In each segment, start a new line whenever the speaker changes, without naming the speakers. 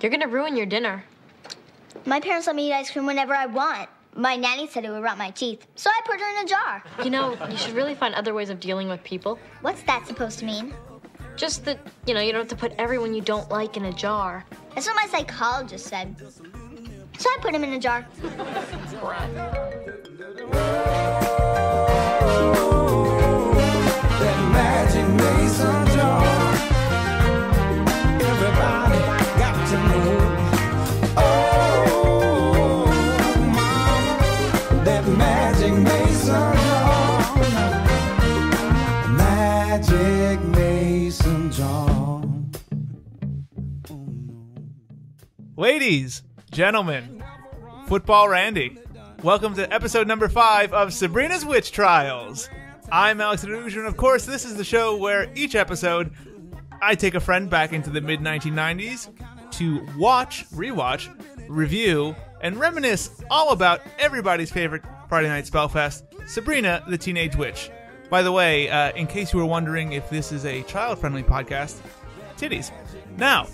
You're gonna ruin your dinner.
My parents let me eat ice cream whenever I want. My nanny said it would rot my teeth, so I put her in a jar.
You know, you should really find other ways of dealing with people.
What's that supposed to mean?
Just that, you don't have to put everyone you don't like in a jar.
That's what my psychologist said. So I put him in a jar.
That magic mason jar. Everybody got to know. Oh, mama, that magic mason jar. Magic mason jar.
Ladies, gentlemen, Football Randy, welcome to episode number 5 of Sabrina's Witch Trials. I'm Alex Araujo, and of course, this is the show where each episode, I take a friend back into the mid-1990s to watch, rewatch, review, and reminisce all about everybody's favorite Friday night spellfest, Sabrina the Teenage Witch. By the way, in case you were wondering if this is a child-friendly podcast, titties. Now,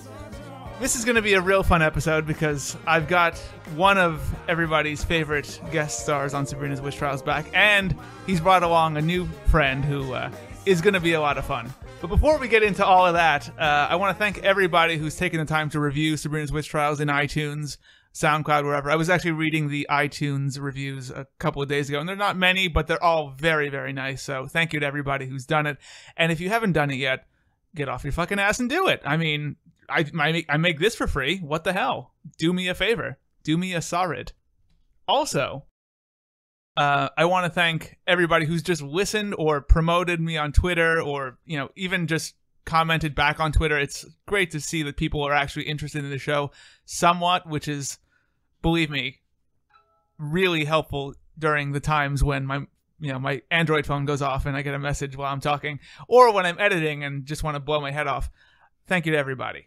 this is going to be a real fun episode because I've got one of everybody's favorite guest stars on Sabrina's Witch Trials back, and he's brought along a new friend who is going to be a lot of fun. But before we get into all of that, I want to thank everybody who's taken the time to review Sabrina's Witch Trials in iTunes, SoundCloud, wherever. I was actually reading the iTunes reviews a couple of days ago, and they're not many, but they're all very, very nice. So thank you to everybody who's done it. And if you haven't done it yet, get off your fucking ass and do it. I mean, I make this for free. What the hell? Do me a favor. Do me a sorrid. Also, I want to thank everybody who's just listened or promoted me on Twitter or, even just commented back on Twitter. It's great to see that people are actually interested in the show somewhat, which is, believe me, really helpful during the times when my Android phone goes off and I get a message while I'm talking, or when I'm editing and just want to blow my head off. Thank you to everybody.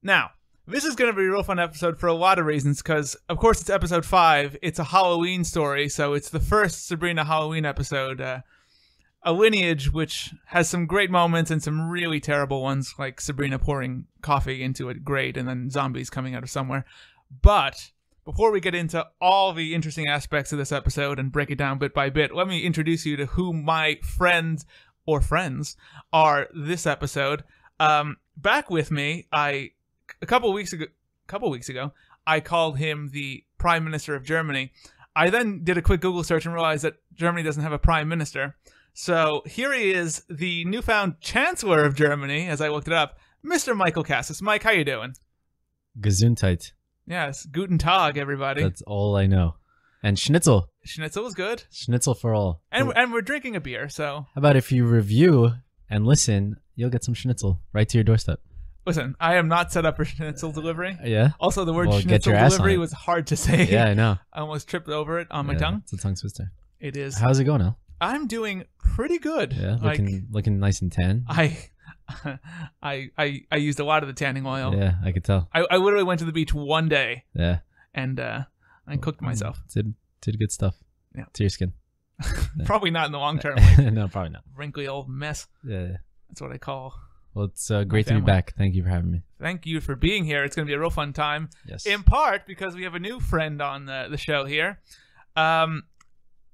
Now, this is going to be a real fun episode for a lot of reasons because, of course, it's episode 5. It's a Halloween story, so it's the first Sabrina Halloween episode. A lineage which has some great moments and some really terrible ones, like Sabrina pouring coffee into a grate and then zombies coming out of somewhere. But before we get into all the interesting aspects of this episode and break it down bit by bit, let me introduce you to who my friends are this episode. Back with me, a couple weeks ago, I called him the Prime Minister of Germany. I then did a quick Google search and realized that Germany doesn't have a Prime Minister. So here he is, the newfound Chancellor of Germany, as I looked it up, Mr. Michael Casas. Mike, how you doing?
Gesundheit.
Yes, guten Tag, everybody.
That's all I know. And Schnitzel.
Schnitzel was good.
Schnitzel for all.
And we're drinking a beer, so...
How about if you review and listen, you'll get some Schnitzel right to your doorstep.
Listen, I am not set up for Schnitzel delivery.
Yeah?
Also, the word Schnitzel delivery was hard to say.
Yeah, I know.
I almost tripped over it on my tongue.
It's a tongue twister.
It is.
How's it going, Al?
I'm doing pretty good.
Yeah, looking nice and tan.
I used a lot of the tanning oil.
Yeah, I could tell.
I literally went to the beach one day.
Yeah.
And I cooked myself.
Did good stuff.
Yeah.
To your skin.
Probably not in the long term.
No, probably not.
Wrinkly old mess.
Yeah.
That's what I call.
Well, it's great to be back. Thank you for having me.
Thank you for being here. It's going to be a real fun time.
Yes.
In part because we have a new friend on the show here.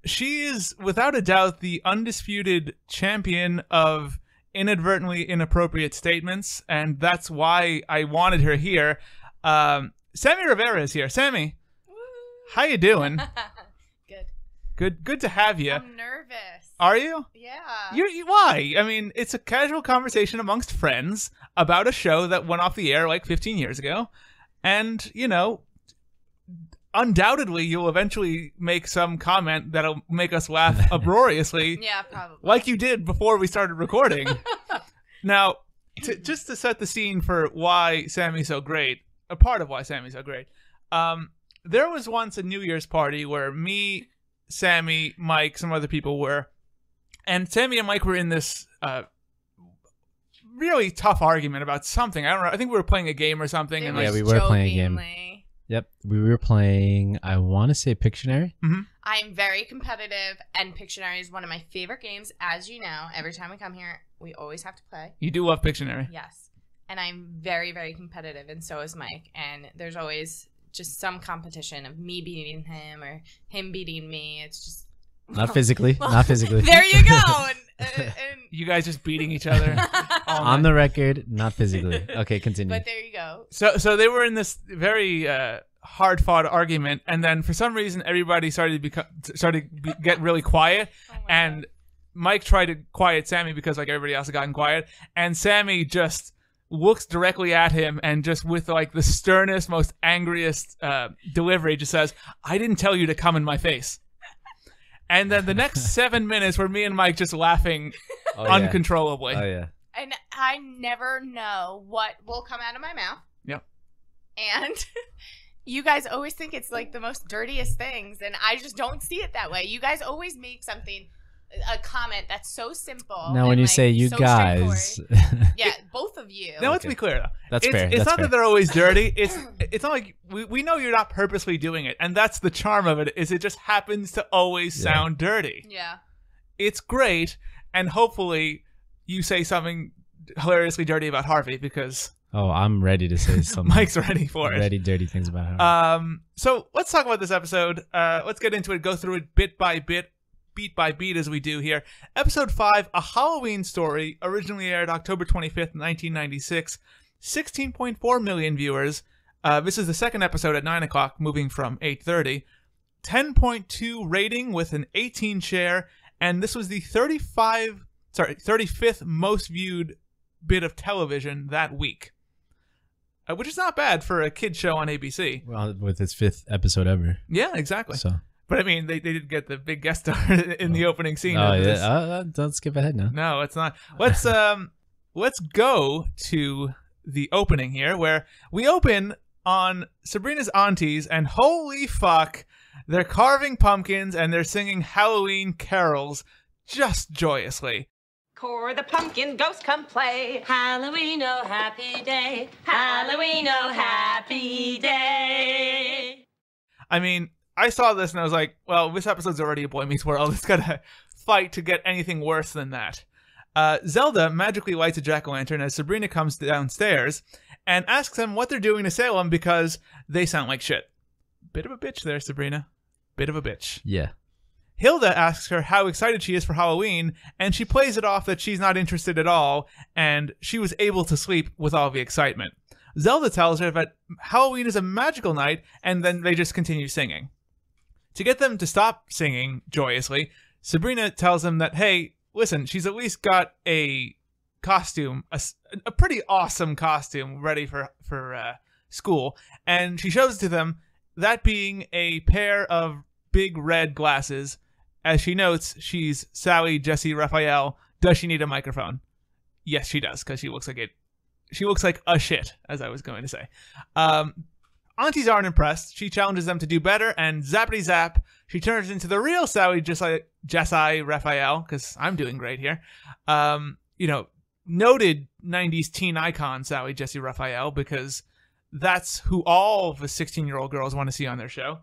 She is, without a doubt, the undisputed champion of inadvertently inappropriate statements, and that's why I wanted her here. Sami Rivera is here. Sami, how you doing? Good to have you.
I'm nervous.
Are you?
Yeah.
You why? I mean, it's a casual conversation amongst friends about a show that went off the air like 15 years ago, and undoubtedly you'll eventually make some comment that'll make us laugh uproariously.
Yeah, probably.
Like you did before we started recording. Now, just to set the scene for why Sami's so great, a part of why Sami's so great, there was once a New Year's party where me, Sami, Mike, some other people were, and Sami and Mike were in this really tough argument about something. I don't know. I think we were playing a game or something.
Yeah,
we were playing a game. Yep, we were playing, I want to say Pictionary.
Mm-hmm.
I'm very competitive, and Pictionary is one of my favorite games. As you know, every time we come here, we always have to play.
You do love Pictionary.
Yes. and I'm very, very competitive, and so is Mike. And there's always just some competition of me beating him or him beating me. It's just
not physically, not physically.
There you go. And
You guys just beating each other
on the record, not physically. Okay, continue.
but there you go.
So they were in this very hard-fought argument, and then for some reason everybody started to get really quiet, and Mike tried to quiet Sami because like everybody else had gotten quiet, and Sami just looks directly at him and just with like the sternest, most angriest delivery just says, "I didn't tell you to come in my face." And then the next 7 minutes were me and Mike just laughing uncontrollably.
Oh yeah.
And I never know what will come out of my mouth.
Yep.
And you guys always think it's like the most dirtiest things, and I just don't see it that way. You guys always make a comment that's so simple.
Now, when you say you
so
guys,
yeah, both of you.
Now, let's be clear though.
That's fair.
It's
That's
not
fair.
that they're always dirty. It's not like we know you're not purposely doing it, and that's the charm of it. Is it just happens to always sound dirty.
Yeah.
It's great, and hopefully you say something hilariously dirty about Harvey because
oh, I'm ready to say something.
Mike's ready for it.
Ready dirty things about her.
So let's talk about this episode. Let's get into it. Go through it bit by bit. Beat by beat as we do here. Episode 5, A Halloween Story, originally aired October 25th, 1996. 16.4 million viewers. This is the second episode at 9 o'clock, moving from 8:30. 10.2 rating with an 18 share, and this was the 35th most viewed bit of television that week. Which is not bad for a kid show on ABC.
Well, with its 5th episode ever.
Yeah, exactly.
So.
But I mean, they did get the big guest star in the opening scene.
Oh yeah, don't skip ahead now.
No, it's not. Let's go to the opening here, where we open on Sabrina's aunties, and holy fuck, they're carving pumpkins and they're singing Halloween carols just joyously.
Core the pumpkin, ghost come play. Halloween, oh happy day. Halloween, oh happy day.
I mean, I saw this and I was like, well, this episode's already a Boy Meets World. It's gotta fight to get anything worse than that. Zelda magically lights a jack-o'-lantern as Sabrina comes downstairs and asks them what they're doing to Salem because they sound like shit. Bit of a bitch there, Sabrina. Bit of a bitch.
Yeah.
Hilda asks her how excited she is for Halloween, and she plays it off that she's not interested at all, and she was able to sleep with all the excitement. Zelda tells her that Halloween is a magical night, and then they just continue singing. To get them to stop singing joyously, Sabrina tells them that, hey, listen, she's at least got a costume, a pretty awesome costume ready for school, and she shows it to them, that being a pair of big red glasses. As she notes, she's Sally Jesse Raphael. Does she need a microphone? Yes, she does, because she looks like it. She looks like a shit, as I was going to say. Aunties aren't impressed. She challenges them to do better, and zappity zap, she turns into the real Sally Jesse Raphael, because I'm doing great here. Noted 90s teen icon Sally Jesse Raphael, because that's who all the 16-year-old girls want to see on their show.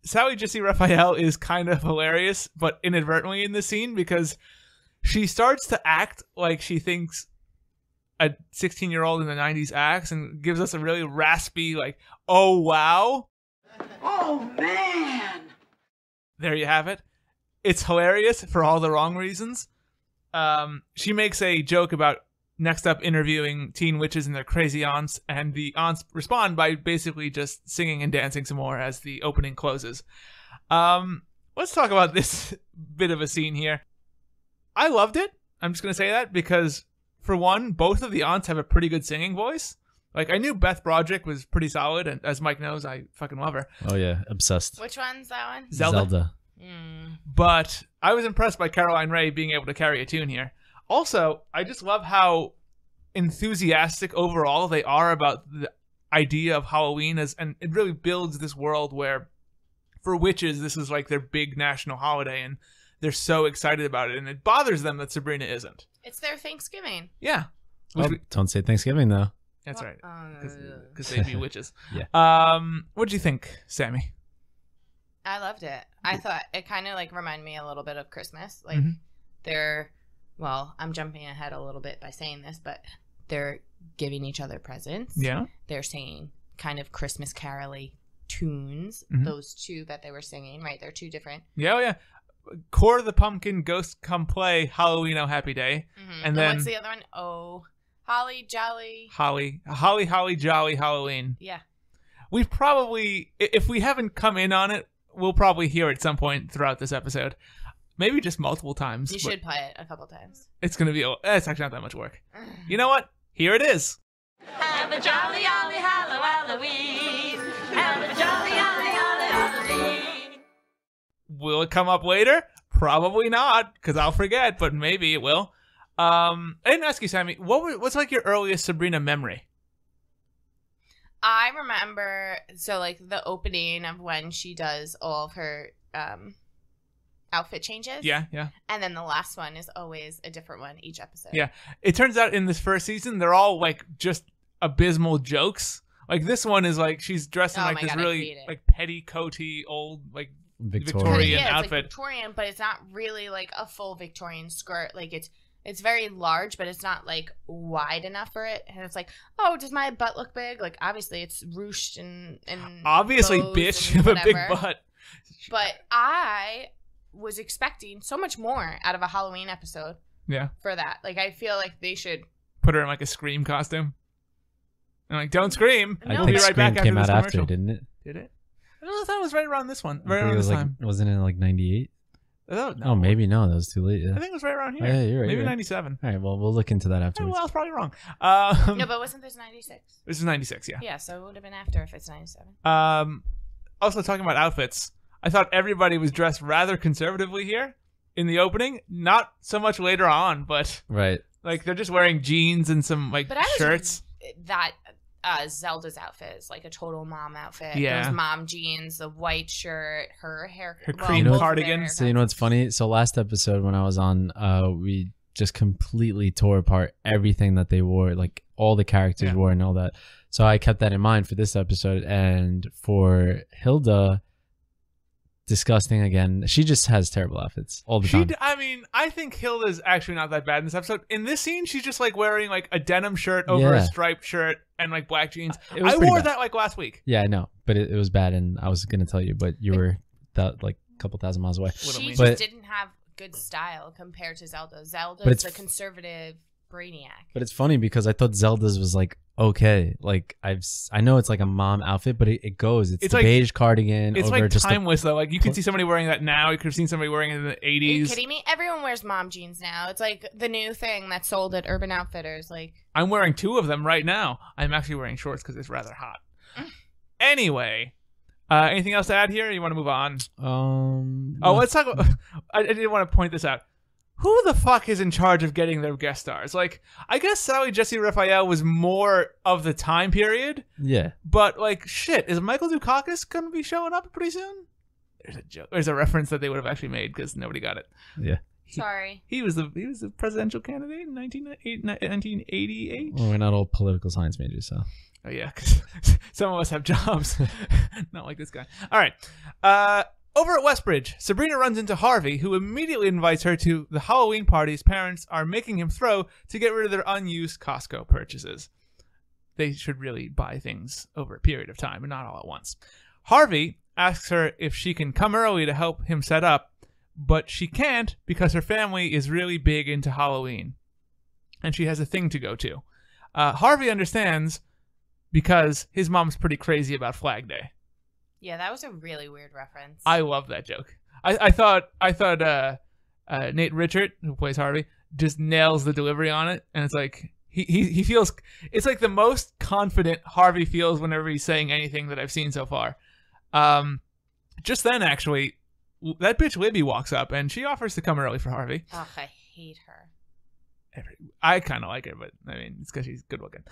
Sally Jesse Raphael is kind of hilarious, but inadvertently in this scene, because she starts to act like she thinks a 16-year-old in the 90s acts and gives us a really raspy, like, oh, wow.
Oh, man.
There you have it. It's hilarious for all the wrong reasons. She makes a joke about next up interviewing teen witches and their crazy aunts, and the aunts respond by basically just singing and dancing some more as the opening closes. Let's talk about this bit of a scene here. I loved it. I'm just going to say that because, for one, both of the aunts have a pretty good singing voice. Like, I knew Beth Broderick was pretty solid, and as Mike knows, I fucking love her.
Oh yeah, obsessed.
Which one's that one?
Zelda. But I was impressed by Caroline Rhea being able to carry a tune here. Also, I just love how enthusiastic overall they are about the idea of Halloween, and it really builds this world where, for witches, this is like their big national holiday, and they're so excited about it, and it bothers them that Sabrina isn't.
It's their Thanksgiving.
Yeah.
Oh, don't say Thanksgiving though.
That's right. Because they'd be witches.
Yeah.
What'd you think, Sami?
I loved it. I thought it kind of like reminded me a little bit of Christmas. Like they're, well, I'm jumping ahead a little bit by saying this, but they're giving each other presents.
Yeah.
They're singing kind of Christmas carol-y tunes.
Mhm.
Those two that they were singing, right? They're two different.
Yeah, oh yeah. Core of the Pumpkin, Ghosts Come Play, Halloween, Oh Happy Day. And then
what's the other one? Oh, Holly Jolly.
Holly Jolly Halloween.
Yeah.
We've probably, if we haven't come in on it, we'll probably hear it at some point throughout this episode. Maybe just multiple times.
You should play it a couple times.
It's going to be, it's actually not that much work. You know what? Here it is.
Have a jolly, jolly Halloween. Have a jolly, jolly Halloween.
Will it come up later? Probably not, because I'll forget, but maybe it will. I didn't ask you, Sammy, what's like your earliest Sabrina memory?
I remember, so like the opening of when she does all of her outfit changes.
Yeah.
And then the last one is always a different one each episode.
Yeah. It turns out in this first season, they're all like just abysmal jokes. Like this one is like she's dressed in like this really like petticoaty old like Victorian outfit.
It's like Victorian, but it's not really like a full Victorian skirt. Like it's very large, but it's not like wide enough for it. And it's like, oh, does my butt look big? Like obviously it's ruched and
obviously, bitch, you have a big butt.
But I was expecting so much more out of a Halloween episode.
Yeah. For
that, like I feel like they should
put her in like a Scream costume. And like, don't scream.
I
We'll
think
be right
Scream
back
came
after
out
this
after,
commercial.
didn't it?
Did it? I don't know if that was right around this one.
I
Right
think
around
it was
this
like,
time.
wasn't it like 98?
Oh, no.
Oh, maybe no. That was too late. Yeah.
I think it was right around here.
Oh, yeah, you're right.
Maybe
you're right.
97.
All right, well, we'll look into that
Oh,
afterwards.
well, I was probably wrong.
No, but wasn't this 96?
This is 96, yeah.
Yeah, so it would have been after if it's 97.
Also, talking about outfits, I thought everybody was dressed rather conservatively here in the opening. Not so much later on, but
Right.
like they're just wearing jeans and some like
But I was
shirts.
That Zelda's outfit is like a total mom outfit.
Yeah.
Those mom jeans, the white shirt, her hair,
Her cream
both of their
cardigan.
So you know what's funny? So last episode when I was on, we just completely tore apart everything that they wore, like all the characters wore and all that. So I kept that in mind for this episode. And for Hilda, disgusting again. She just has terrible outfits all the time.
I mean, I think Hilda's actually not that bad in this episode. In this scene, she's just like wearing like a denim shirt over a striped shirt and like black jeans.
It was
I
pretty
wore
bad.
that like last week.
Yeah, I know, but it was bad, and I was gonna tell you, but you were that like a couple thousand miles away.
She
mean.
just didn't have good style compared to Zelda. Zelda's the conservative brainiac.
But it's funny because I thought Zelda's was like okay, like I know it's like a mom outfit, but it goes. It's the
like,
beige cardigan.
It's
over
like
just
timeless though. Like you could see somebody wearing that now. You could have seen somebody wearing it in the 80s.
Are you kidding me? Everyone wears mom jeans now. It's like the new thing that's sold at Urban Outfitters. Like
I'm wearing 2 of them right now. I'm actually wearing shorts because it's rather hot. Anyway, anything else to add here? Or you want to move on? Let's talk about. I didn't want to point this out. Who the fuck is in charge of getting their guest stars? Like, I guess Sally Jesse Raphael was more of the time period.
Yeah.
But like, shit, is Michael Dukakis gonna be showing up pretty soon? There's a joke. There's a reference that they would have actually made because nobody got it.
Yeah.
Sorry.
He was the presidential candidate in 1988.
Well, we're not all political science majors, so.
Oh yeah, because some of us have jobs, not like this guy. All right. Over at Westbridge, Sabrina runs into Harvey, who immediately invites her to the Halloween party his parents are making him throw to get rid of their unused Costco purchases. They should really buy things over a period of time and not all at once. Harvey asks her if she can come early to help him set up, but she can't because her family is really big into Halloween, and she has a thing to go to. Harvey understands because his mom's pretty crazy about Flag Day.
Yeah, that was a really weird reference.
I love that joke. I thought Nate Richard, who plays Harvey, just nails the delivery on it, and it's like he feels it's like the most confident Harvey feels whenever he's saying anything that I've seen so far. Just then, actually, that bitch Libby walks up and she offers to come early for Harvey.
Ugh, I hate her.
I kind of like her, but I mean it's because she's good looking.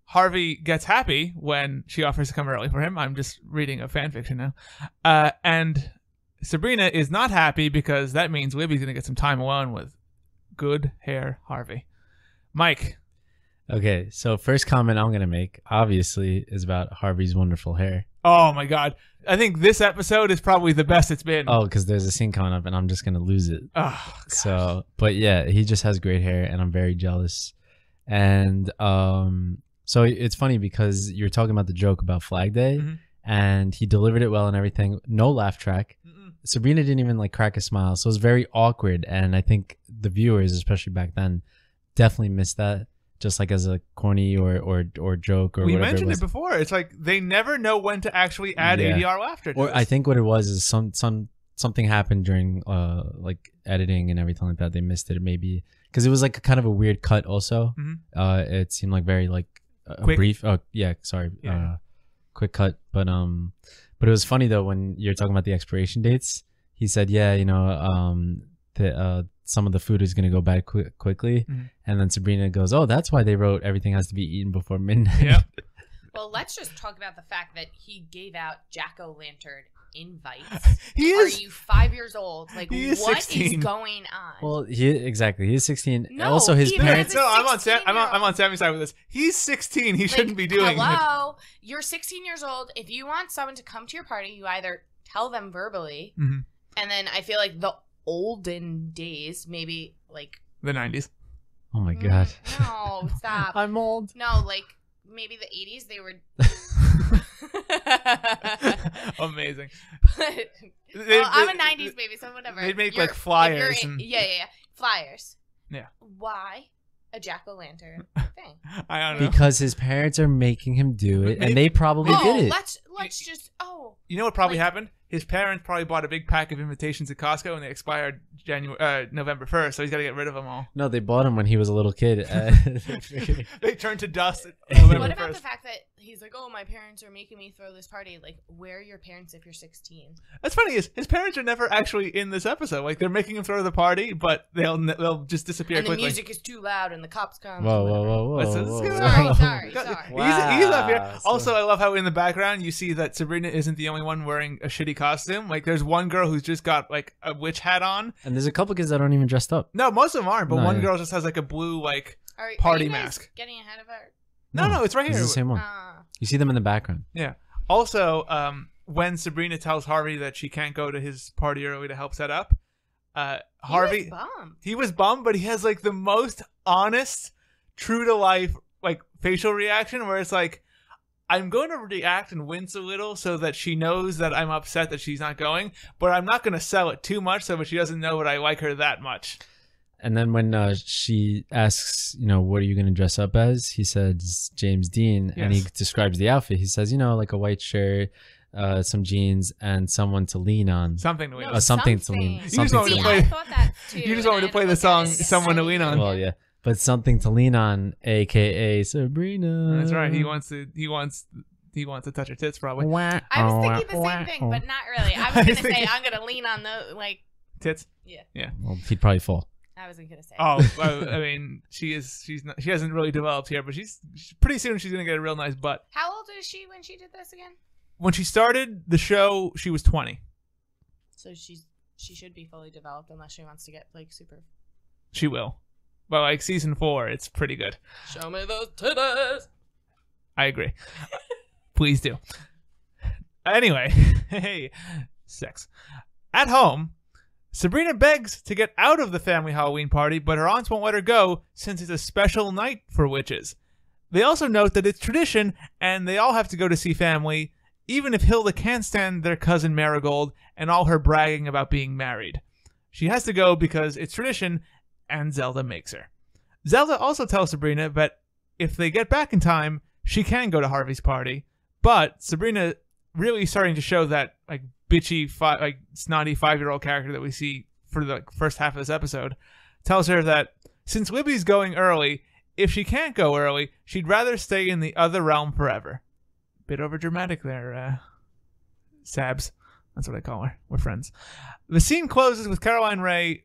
Harvey gets happy when she offers to come early for him. I'm just reading a fan fiction now. And Sabrina is not happy because that means Libby's going to get some time alone with good hair Harvey. Mike.
Okay, so first comment I'm going to make, obviously, is about Harvey's wonderful hair.
Oh, my God. I think this episode is probably the best it's been.
Oh, because there's a scene coming up, and I'm just going to lose it.
Oh,
so, but yeah, he just has great hair, and I'm very jealous. And so it's funny because you're talking about the joke about Flag Day, and he delivered it well and everything. No laugh track. Sabrina didn't even like crack a smile, so it was very awkward. And I think the viewers, especially back then, definitely missed that. Just like as a corny or joke or
we
whatever.
mentioned it before. It's like they never know when to actually add ADR laughter to
Or
this.
I think what it was is something happened during like editing and everything like that. They missed it maybe because it was like kind of a weird cut. Also, it seemed like very like
Quick.
brief. Oh yeah, sorry, quick cut. But it was funny though when you're talking about the expiration dates. He said, yeah, you know, some of the food is going to go bad quickly. And then Sabrina goes, oh, that's why they wrote everything has to be eaten before midnight.
Yep.
Well, let's just talk about the fact that he gave out jack-o'-lantern invites. Are you 5 years old? Like, what
16.
is going on?
Well, he's 16.
No,
also, his
even
parents.
as a
No, I'm on
16-year-old.
Sammy's side with this. He's 16. He
Like,
shouldn't be doing it.
Hello, you're 16 years old. If you want someone to come to your party, you either tell them verbally, and then I feel like the olden days, maybe like
The 90s.
Oh my god.
No, stop.
I'm old.
No, like maybe the 80s. They were.
Amazing.
Well, I'm a 90s baby, so whatever.
They'd make
You're-
like flyers.
if you're
And,
yeah, flyers.
Yeah.
Why a jack-o'-lantern thing?
I don't know.
Because his parents are making him do it,
Maybe-
and they probably did it.
Let's just
You know what probably
like-
happened? His parents probably bought a big pack of invitations at Costco and they expired November 1st, so he's got to get rid of them all.
No, they bought him when he was a little kid.
They turned to dust at
What
November
about
1st.
the fact that he's like, oh, my parents are making me throw this party? Like, where are your parents if you're 16?
That's funny is his parents are never actually in this episode. Like they're making him throw the party, but they'll just disappear
And the
quickly.
music is too loud and the cops come.
Whoa.
Sorry.
He's up here.
Wow.
Also, I love how in the background you see that Sabrina isn't the only one wearing a shitty costume. Like there's one girl who's just got like a witch hat on.
And there's a couple kids that aren't even dressed up.
No, most of them aren't, but
No,
one
yeah.
girl just has like a blue like
Are
party
you guys
mask.
Getting ahead of our.
No, it's right
It's
here.
the same one. You see them in the background.
Yeah. Also, when Sabrina tells Harvey that she can't go to his party early to help set up, Harvey
He was
was bummed, but he has like the most honest, true to life like facial reaction where it's like, I'm going to react and wince a little so that she knows that I'm upset that she's not going, but I'm not going to sell it too much so that she doesn't know that I like her that much.
And then when she asks, you know, what are you going to dress up as? He says James Dean, and he
Yes.
describes the outfit. He says, you know, like a white shirt, some jeans, and someone to lean on.
Something to lean
No,
on.
Something to lean.
You
just
Something
want
to
me
lean
to
See,
on.
play-
I thought that too.
You just
and
want me to
I
play the
looked at
song
it.
Someone to Lean On.
Well, yeah, but something to lean on, aka Sabrina.
That's right. He wants to touch her tits probably.
I was thinking the same thing, but not really. I was gonna say I'm gonna lean on the like.
Tits?
Yeah,
Well, he'd probably fall.
I wasn't gonna say.
Oh, I mean, she hasn't really developed here, but she's pretty soon she's gonna get a real nice butt.
How old is she when she did this again?
When she started the show, she was 20.
So she should be fully developed unless she wants to get like super.
She will, but like season 4, it's pretty good.
Show me those titties.
I agree. Please do. Anyway, hey, sex. At home, Sabrina begs to get out of the family Halloween party, but her aunts won't let her go since it's a special night for witches. They also note that it's tradition and they all have to go to see family, even if Hilda can't stand their cousin Marigold and all her bragging about being married. She has to go because it's tradition and Zelda makes her. Zelda also tells Sabrina that if they get back in time, she can go to Harvey's party, but Sabrina really starting to show that like bitchy, snotty 5-year-old character that we see for the first half of this episode, tells her that since Libby's going early, if she can't go early, she'd rather stay in the other realm forever. Bit over dramatic there, Sabs. That's what I call her. We're friends. The scene closes with Caroline Ray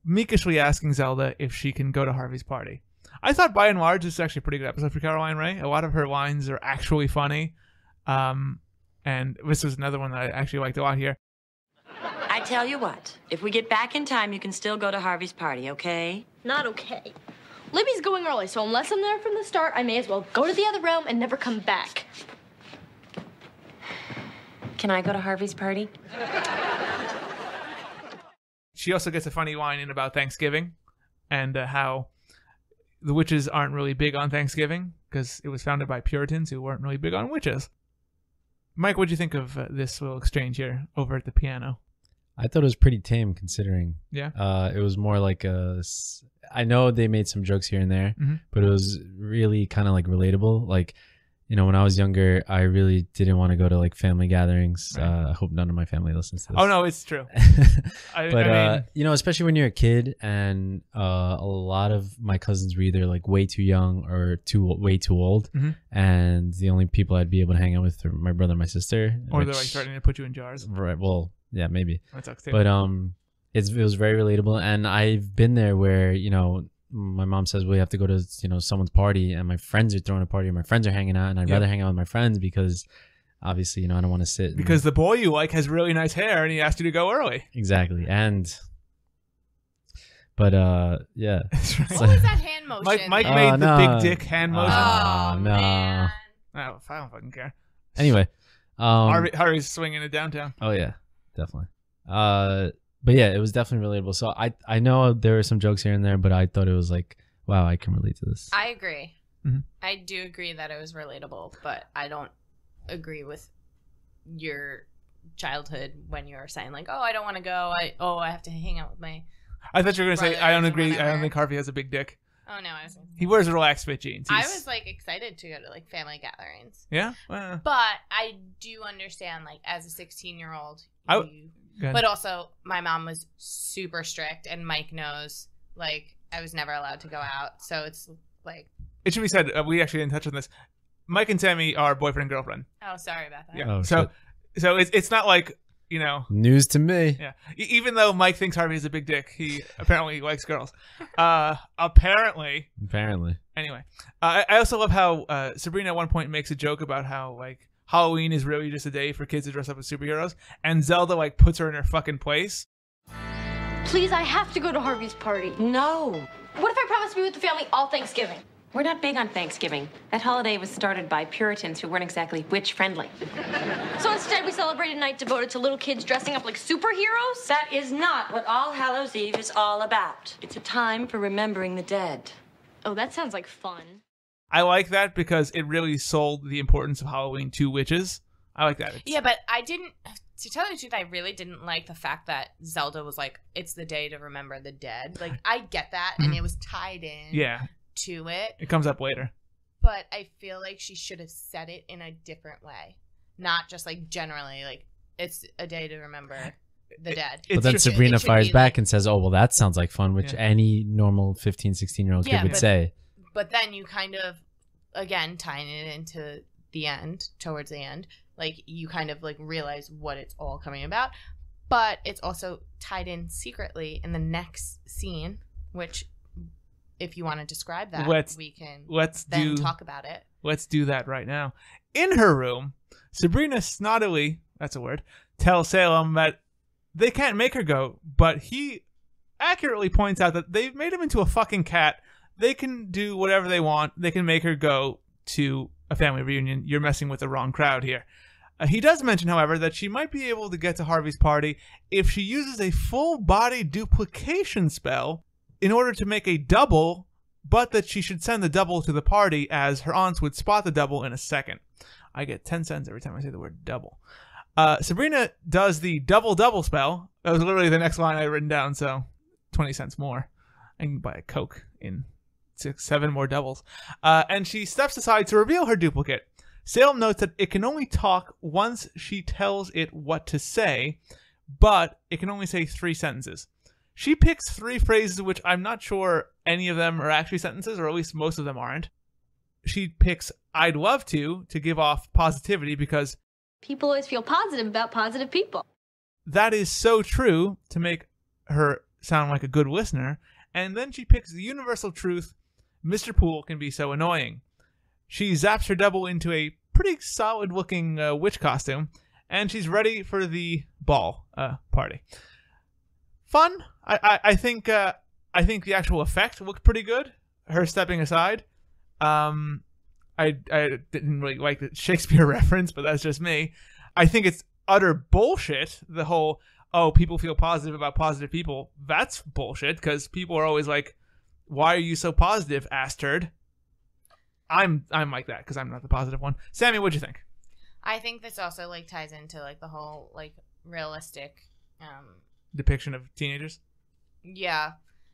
meekishly asking Zelda if she can go to Harvey's party. I thought by and large this is actually a pretty good episode for Caroline Ray. A lot of her lines are actually funny. And this was another one that I actually liked a lot here.
I tell you what, if we get back in time, you can still go to Harvey's party, okay?
Not okay. Libby's going early, so unless I'm there from the start, I may as well go to the other realm and never come back.
Can I go to Harvey's party?
She also gets a funny line in about Thanksgiving and how the witches aren't really big on Thanksgiving because it was founded by Puritans who weren't really big on witches. Mike, what'd you think of this little exchange here over at the piano?
I thought it was pretty tame considering.
Yeah.
It was more like I know they made some jokes here and there, but it was really kind of like relatable. Like, you know, when I was younger, I really didn't want to go to like family gatherings.
Right.
I hope none of my family listens to this.
Oh no, it's true.
I mean, you know, especially when you're a kid, and a lot of my cousins were either like way too young or way too old, and the only people I'd be able to hang out with are my brother and my sister.
Or they're like starting to put you in jars.
Right. Well, yeah, maybe.
That sucks too.
But it was very relatable, and I've been there where, you know, my mom says we have to go to, you know, someone's party, and my friends are throwing a party, and my friends are hanging out, and I'd rather hang out with my friends because obviously, you know, I don't want to sit.
Because the boy you like has really nice hair, and he asked you to go early.
Exactly, but yeah.
What was that hand motion?
Mike made the big dick hand motion.
Oh,
no.
man.
Oh, I don't fucking care.
Anyway,
Harvey's swinging it downtown.
Oh yeah, definitely. But yeah, it was definitely relatable. So I know there were some jokes here and there, but I thought it was like, wow, I can relate to this.
I agree. I do agree that it was relatable, but I don't agree with your childhood when you're saying like, oh, I don't want to go. I have to hang out with my.
I thought you were gonna say I don't agree.
Whatever.
I don't think Harvey has a big dick.
Oh no, I was.
He wears relaxed fit jeans.
I was like excited to go to like family gatherings.
Yeah,
but I do understand like as a 16-year-old. But also, my mom was super strict, and Mike knows, like, I was never allowed to go out. So it's like...
It should be said, we actually didn't touch on this. Mike and Sammy are boyfriend and girlfriend.
Oh, sorry about that.
Yeah.
Oh,
so it's not like, you know...
News to me.
Yeah. Even though Mike thinks Harvey has a big dick, he apparently likes girls. Apparently. Anyway. I also love how Sabrina at one point makes a joke about how, like, Halloween is really just a day for kids to dress up as superheroes, and Zelda like puts her in her fucking place.
Please, I have to go to Harvey's party.
No.
What if I promise to be with the family all Thanksgiving?
We're not big on Thanksgiving. That holiday was started by Puritans who weren't exactly witch-friendly.
So instead, we celebrate a night devoted to little kids dressing up like superheroes?
That is not what All Hallows Eve is all about. It's a time for remembering the dead.
Oh, that sounds like fun.
I like that because it really sold the importance of Halloween to witches. I like that.
Yeah, but I didn't... To tell you the truth, I really didn't like the fact that Zelda was like, it's the day to remember the dead. Like, I get that, and it was tied in to it.
It comes up later.
But I feel like she should have said it in a different way. Not just, like, generally, like, it's a day to remember the dead.
But then Sabrina fires back and says, oh, well, that sounds like fun, which any normal 15, 16-year-old kid would say.
But then you kind of, again, tying it into the end, towards the end, like you kind of like realize what it's all coming about. But it's also tied in secretly in the next scene, which if you want to describe that, we can talk about it.
Let's do that right now. In her room, Sabrina snottily, that's a word, tells Salem that they can't make her go, but he accurately points out that they've made him into a fucking cat. They can do whatever they want. They can make her go to a family reunion. You're messing with the wrong crowd here. He does mention, however, that she might be able to get to Harvey's party if she uses a full-body duplication spell in order to make a double, but that she should send the double to the party as her aunts would spot the double in a second. I get 10 cents every time I say the word double. Sabrina does the double-double spell. That was literally the next line I had written down, so 20 cents more. I can buy a Coke in 7 more doubles. And she steps aside to reveal her duplicate. Salem notes that it can only talk once she tells it what to say, but it can only say 3 sentences. She picks 3 phrases, which I'm not sure any of them are actually sentences, or at least most of them aren't. She picks I'd love to give off positivity because
people always feel positive about positive people.
That is so true to make her sound like a good listener. And then she picks the universal truth, Mr. Poole can be so annoying. She zaps her double into a pretty solid-looking witch costume, and she's ready for the ball party. Fun. I think the actual effect looked pretty good. Her stepping aside. I didn't really like the Shakespeare reference, but that's just me. I think it's utter bullshit. The whole, oh, people feel positive about positive people. That's bullshit because people are always like, Why are you so positive, ass turd? I'm like that because I'm not the positive one. Sammy, what'd you think?
I think this also like ties into like the whole like realistic
depiction of teenagers.
Yeah,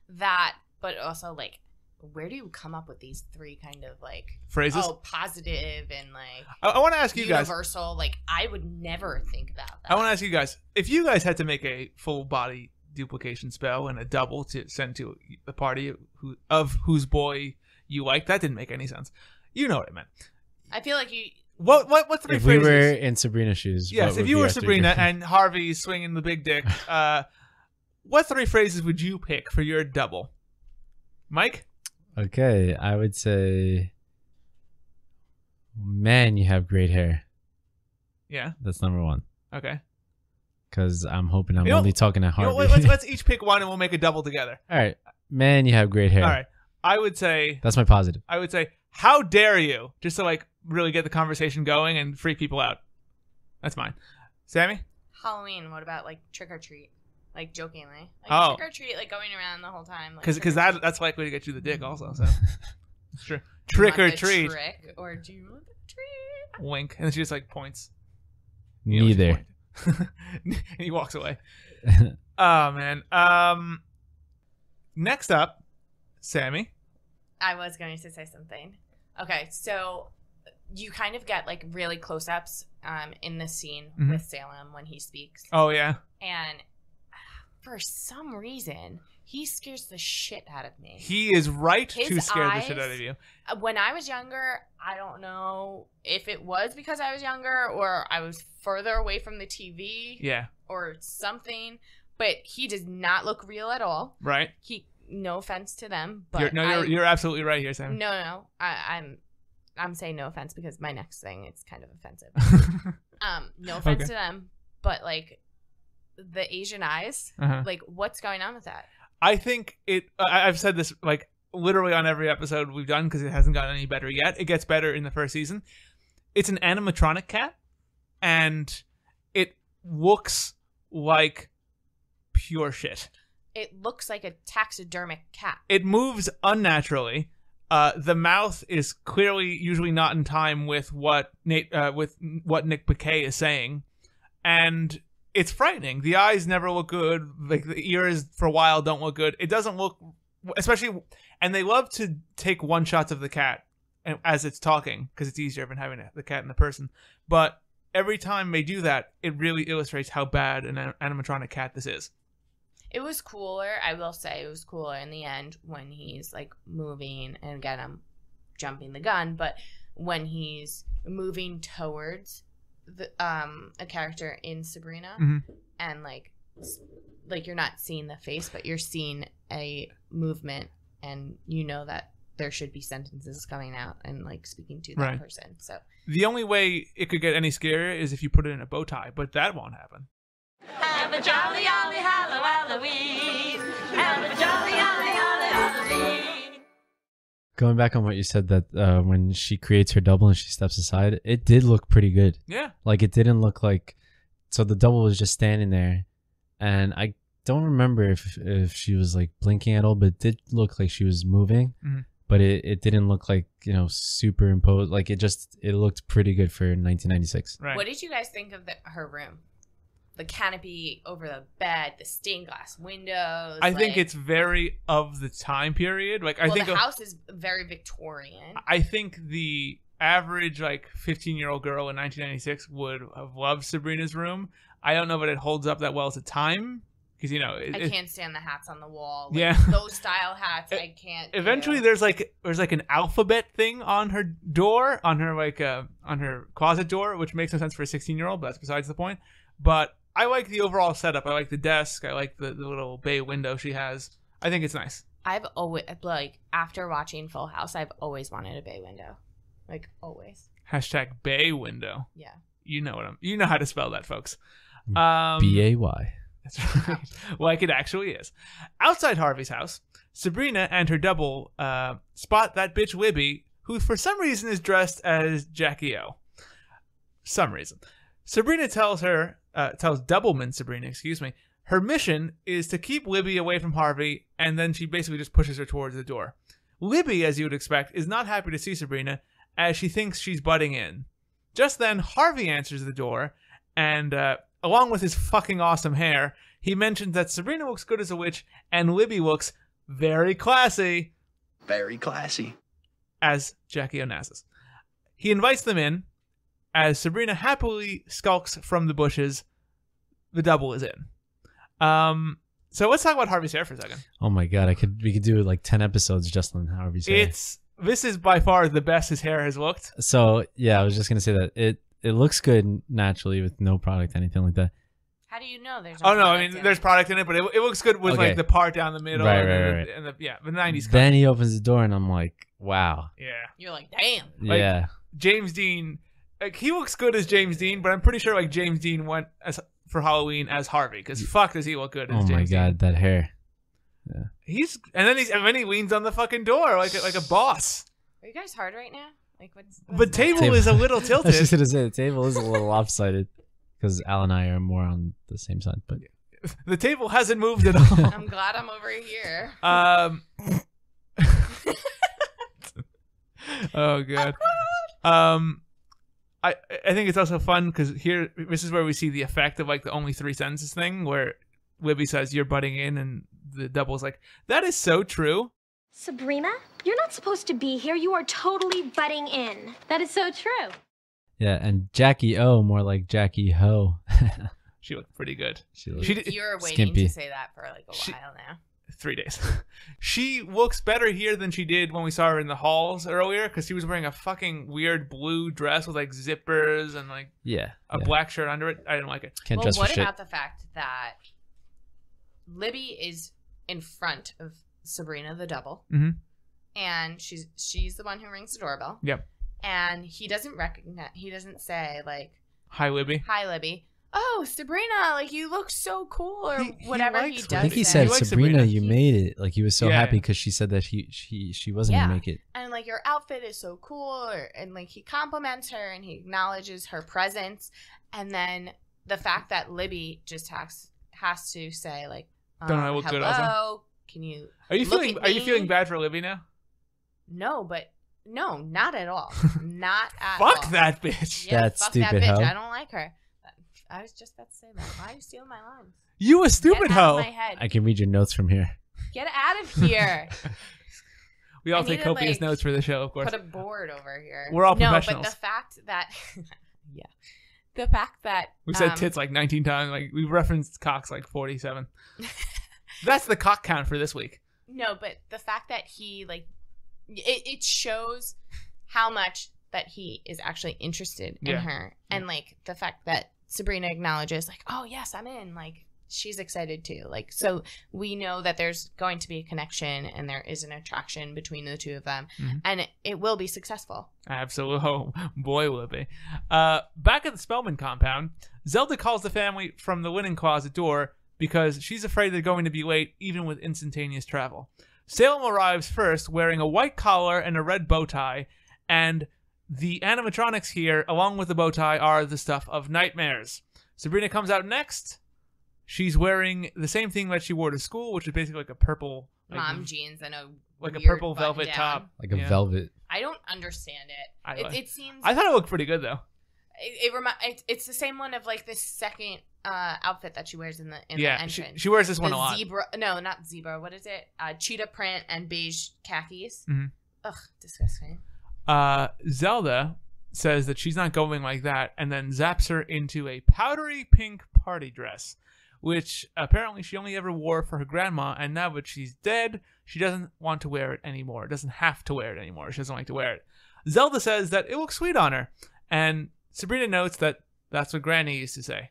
that, but also like, where do you come up with these three kind of like
phrases?
Oh, positive and like
I want to ask you guys.
Universal. Like, I would never think about that.
I want to ask you guys, if you guys had to make a full body duplication spell and a double to send to the party whose boy you like, that didn't make any sense. You know what I meant.
I feel like you.
What three
if
phrases?
we were in Sabrina's shoes.
Yes, if you were Sabrina and Harvey's swinging the big dick, what three phrases would you pick for your double? Mike?
Okay, I would say, man, you have great hair.
Yeah.
That's number one.
Okay.
Because I'm hoping I'm only talking to Harvey.
Let's each pick one and we'll make a double together.
All right. Man, you have great hair.
All right. I would say...
That's my positive.
I would say, how dare you? Just to like really get the conversation going and freak people out. That's mine. Sammy?
Halloween. What about like trick or treat? Like jokingly. Like
Oh.
Trick or treat, like going around the whole time.
Because that's likely to get you the dick also. So it's true.
Do you
Trick
want
or
the
treat.
Trick or do you want the treat?
Wink. And then she just like points.
Neither.
And he walks away. Oh, man. Next up, Sammy.
I was going to say something. Okay, so you kind of get like really close-ups in this scene with Salem when he speaks.
Oh, yeah.
And for some reason, he scares the shit out of me.
He is right
His
to scare the
eyes,
shit out of you.
When I was younger, I don't know if it was because I was younger or I was further away from the TV.
Yeah.
Or something. But he does not look real at all.
Right.
No offense to them, but
you're absolutely right here, Sam.
No. I'm saying no offense because my next thing is kind of offensive. No offense to them, but like the Asian eyes, like what's going on with that?
I think I've said this like literally on every episode we've done because it hasn't gotten any better yet. It gets better in the first season. It's an animatronic cat, and it looks like pure shit.
It looks like a taxidermic cat.
It moves unnaturally. The mouth is clearly usually not in time with what Nick Bakay is saying, and it's frightening. The eyes never look good. Like the ears for a while don't look good. It doesn't look, especially, and they love to take one shots of the cat as it's talking because it's easier than having the cat and the person. But every time they do that, it really illustrates how bad an animatronic cat this is.
It was cooler, I will say, it was cooler in the end when he's like moving, and again, I'm jumping the gun, but when he's moving towards the, a character in Sabrina, and like you're not seeing the face, but you're seeing a movement, and you know that there should be sentences coming out and like speaking to that person. So
the only way it could get any scarier is if you put it in a bow tie, but that won't happen.
Have a jolly, jolly Halloween. Have a jolly, jolly Halloween.
Going back on what you said, that when she creates her double and she steps aside, it did look pretty good.
Yeah.
Like, it didn't look like... So the double was just standing there, and I don't remember if she was, like, blinking at all, but it did look like she was moving. But it didn't look like, superimposed. Like, it looked pretty good for 1996.
Right. What did you guys think of her room? The canopy over the bed, the stained glass windows.
I think it's very of the time period. Like, I think
the house is very Victorian.
I think the average 15-year-old girl in 1996 would have loved Sabrina's room. I don't know if it holds up that well as a time because
I can't stand the hats on the wall. Those style hats, I can't.
Eventually, there's an alphabet thing on her door, on her closet door, which makes no sense for a 16-year-old, but that's besides the point. But I like the overall setup. I like the desk. I like the little bay window she has. I think it's nice.
I've always, after watching Full House, I've always wanted a bay window. Like, always.
# bay window.
Yeah.
You know how to spell that, folks.
B-A-Y.
That's right. Like it actually is. Outside Harvey's house, Sabrina and her double spot that bitch Libby, who for some reason is dressed as Jackie O. Some reason. Sabrina tells Doubleman Sabrina, Her mission is to keep Libby away from Harvey, and then she basically just pushes her towards the door. Libby, as you would expect, is not happy to see Sabrina, as she thinks she's butting in. Just then, Harvey answers the door, and along with his fucking awesome hair, he mentions that Sabrina looks good as a witch, and Libby looks very classy.
Very classy.
As Jackie Onassis. He invites them in. As Sabrina happily skulks from the bushes, the double is in. So let's talk about Harvey's hair for a second.
Oh my god, we could do like 10 episodes just on Harvey's hair.
This is by far the best his hair has looked.
So yeah, I was just gonna say that it looks good naturally with no product, anything like that.
How do you know there's
no I mean, there's product in it, but it looks good with like the part down the middle.
Right.
And the 90s cut.
Then he opens the door and I'm like, wow.
Yeah.
You're like, damn.
Like,
yeah.
James Dean, like, he looks good as James Dean, but I'm pretty sure like James Dean went for Halloween as Harvey, because fuck does he look good as James Dean.
Oh my god, that hair. Yeah.
And then he leans on the fucking door like a boss.
Are you guys hard right now? Like what's
the table is a little tilted.
I was just gonna say the table is a little lopsided because Al and I are more on the same side, but
the table hasn't moved at all.
I'm glad I'm over here.
Oh god. I think it's also fun because here this is where we see the effect of like the only 3 sentences thing, where Libby says you're butting in, and the double's like, that is so true.
Sabrina, you're not supposed to be here. You are totally butting in.
That is so true.
yeah, and Jackie O, more like Jackie Ho.
She looked pretty good.
You're waiting
skimpy.
to say that for like a while now.
3 days. She looks better here than she did when we saw her in the halls earlier, because she was wearing a fucking weird blue dress with like zippers and like a black shirt under it. I didn't like it.
Can't dress for shit.
What about the fact that Libby is in front of Sabrina the double, and she's the one who rings the doorbell.
Yep.
And he doesn't recognize. He doesn't say like,
"Hi, Libby."
Hi, Libby. Oh, Sabrina, like you look so cool, or whatever he does.
I think he said, Sabrina, you made it. Like he was so happy because she said that she wasn't gonna make it.
And like your outfit is so cool, and like he compliments her and he acknowledges her presence, and then the fact that Libby just has to say like,
"Don't I look good?" Also,
can you?
Are you feeling bad for Libby now?
No, not at all. Not at all.
Fuck that bitch.
Yeah,
that
fuck
stupid
that bitch.
hoe.
I don't like her. I was just about to say that. Why are you stealing my lines?
You a stupid hoe.
Get out of my head.
I can read your notes from here.
Get out of here.
We all take copious notes for the show, of course.
Put a board over here.
We're all professionals.
No, but the fact that, the fact that
we said tits like 19 times. Like we referenced cocks like 47. That's the cock count for this week.
No, but the fact that he like, it shows how much that he is actually interested in her, and like the fact that Sabrina acknowledges like, oh yes, I'm in, like she's excited too, like, so we know that there's going to be a connection and there is an attraction between the two of them, and it will be successful.
Absolutely. Oh boy, will it be. Back at the Spellman compound, Zelda calls the family from the linen closet door because she's afraid they're going to be late even with instantaneous travel. Salem arrives first wearing a white collar and a red bow tie, and the animatronics here, along with the bow tie, are the stuff of nightmares. Sabrina comes out next. She's wearing the same thing that she wore to school, which is basically like a purple...
mom jeans and a
purple velvet top.
Like a velvet.
I don't understand it. It seems...
I thought it looked pretty good, though.
It's the same one of like this second outfit that she wears in the entrance.
She wears this one a lot.
Zebra, no, not zebra. What is it? Cheetah print and beige khakis. Ugh, disgusting.
Zelda says that she's not going like that, and then zaps her into a powdery pink party dress, which apparently she only ever wore for her grandma, and now that she's dead, she doesn't want to wear it anymore. Doesn't have to wear it anymore. She doesn't like to wear it. Zelda says that it looks sweet on her, and Sabrina notes that that's what Granny used to say.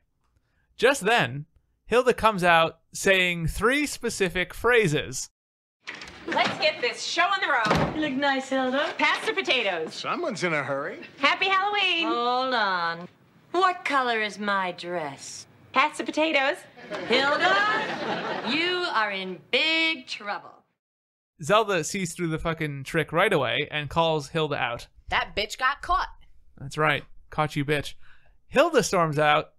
Just then, Hilda comes out saying 3 specific phrases.
Let's get this show on the road. You look nice, Hilda. Pass the potatoes.
Someone's in a hurry.
Happy Halloween.
Hold on. What color is my dress?
Pass the potatoes.
Hilda, you are in big trouble.
Zelda sees through the fucking trick right away and calls Hilda out.
That bitch got caught.
That's right. Caught you, bitch. Hilda storms out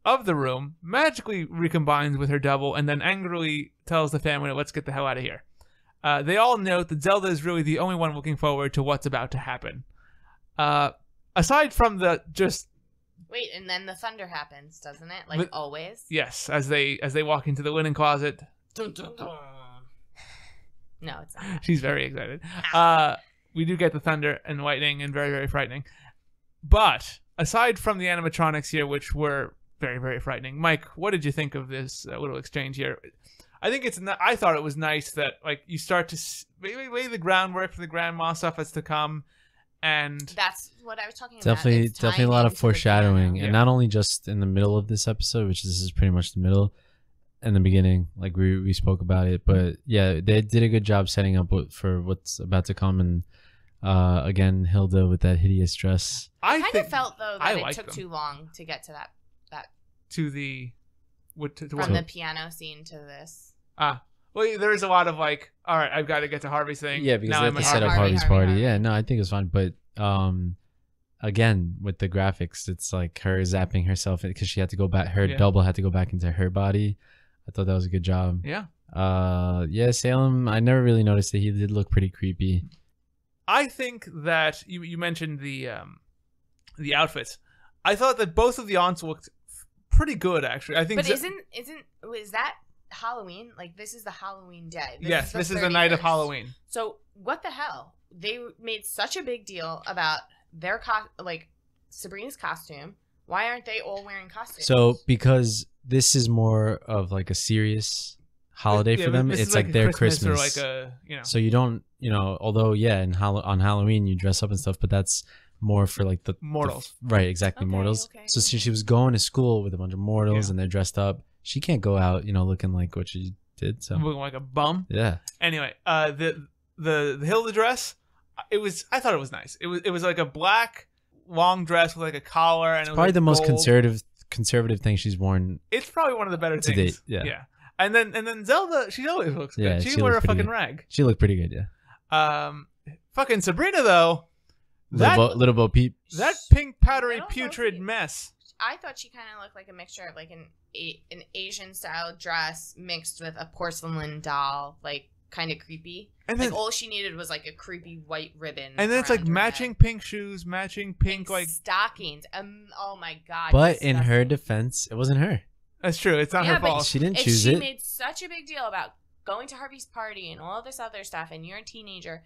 of the room, magically recombines with her double, and then angrily tells the family, let's get the hell out of here. They all note that Zelda is really the only one looking forward to what's about to happen. Aside from the just...
Wait, and then the thunder happens, doesn't it? Like always?
Yes, as they walk into the linen closet.
Dun, dun, dun. No, it's not.
She's very excited. We do get the thunder and lightning and very, very frightening. But aside from the animatronics here, which were very, very frightening, Mike, what did you think of this little exchange here? I think I thought it was nice that like you start to lay the groundwork for the grandma stuff that's to come, and
that's what I was talking about.
Definitely a lot of foreshadowing, and not only just in the middle of this episode, which this is pretty much the middle, and the beginning, like we spoke about it, but yeah, they did a good job setting up for what's about to come, and again, Hilda with that hideous dress.
I kind of felt though that it took too long to get to that
to the
from the piano scene to this.
Well, there is a lot of like, all right, I've got to get to Harvey's thing.
Yeah, because they have to set up Harvey's party. Yeah, no, I think it was fine. But again, with the graphics, it's like her zapping herself because she had to go back. Her double had to go back into her body. I thought that was a good job.
Yeah.
Yeah, Salem, I never really noticed that he did look pretty creepy.
I think that you mentioned the outfits. I thought that both of the aunts looked pretty good, actually. I think.
But is that Halloween? Like, this is the Halloween day.
This is the night of Halloween.
So what the hell? They made such a big deal about their Sabrina's costume. Why aren't they all wearing costumes?
So because this is more of like a serious holiday for them. It's like their Christmas.
Or like a,
So you don't, although on Halloween you dress up and stuff, but that's more for like the
mortals.
Right, exactly, mortals. Okay. So she was going to school with a bunch of mortals and they're dressed up. She can't go out, looking like what she did. So
looking like a bum.
Yeah.
Anyway, the Hilda dress, I thought it was nice. It was like a black long dress with like a collar, and it was
probably
like
the most
gold.
conservative thing she's worn.
It's probably one of the better
to
things.
Date. Yeah.
Yeah. And then Zelda, she always looks good.
Yeah,
she can wear a fucking rag.
She looked pretty good,
yeah. Fucking Sabrina though.
Little Bo Peep.
That pink powdery putrid mess.
I thought she kind of looked like a mixture of like an Asian style dress mixed with a porcelain doll, like kind of creepy. And then all she needed was like a creepy white ribbon.
And then it's like matching pink shoes, matching pink like
stockings. Oh my god!
But in her defense, it wasn't her.
That's true. It's not her fault.
She didn't choose it.
She made such a big deal about going to Harvey's party and all this other stuff, and you're a teenager.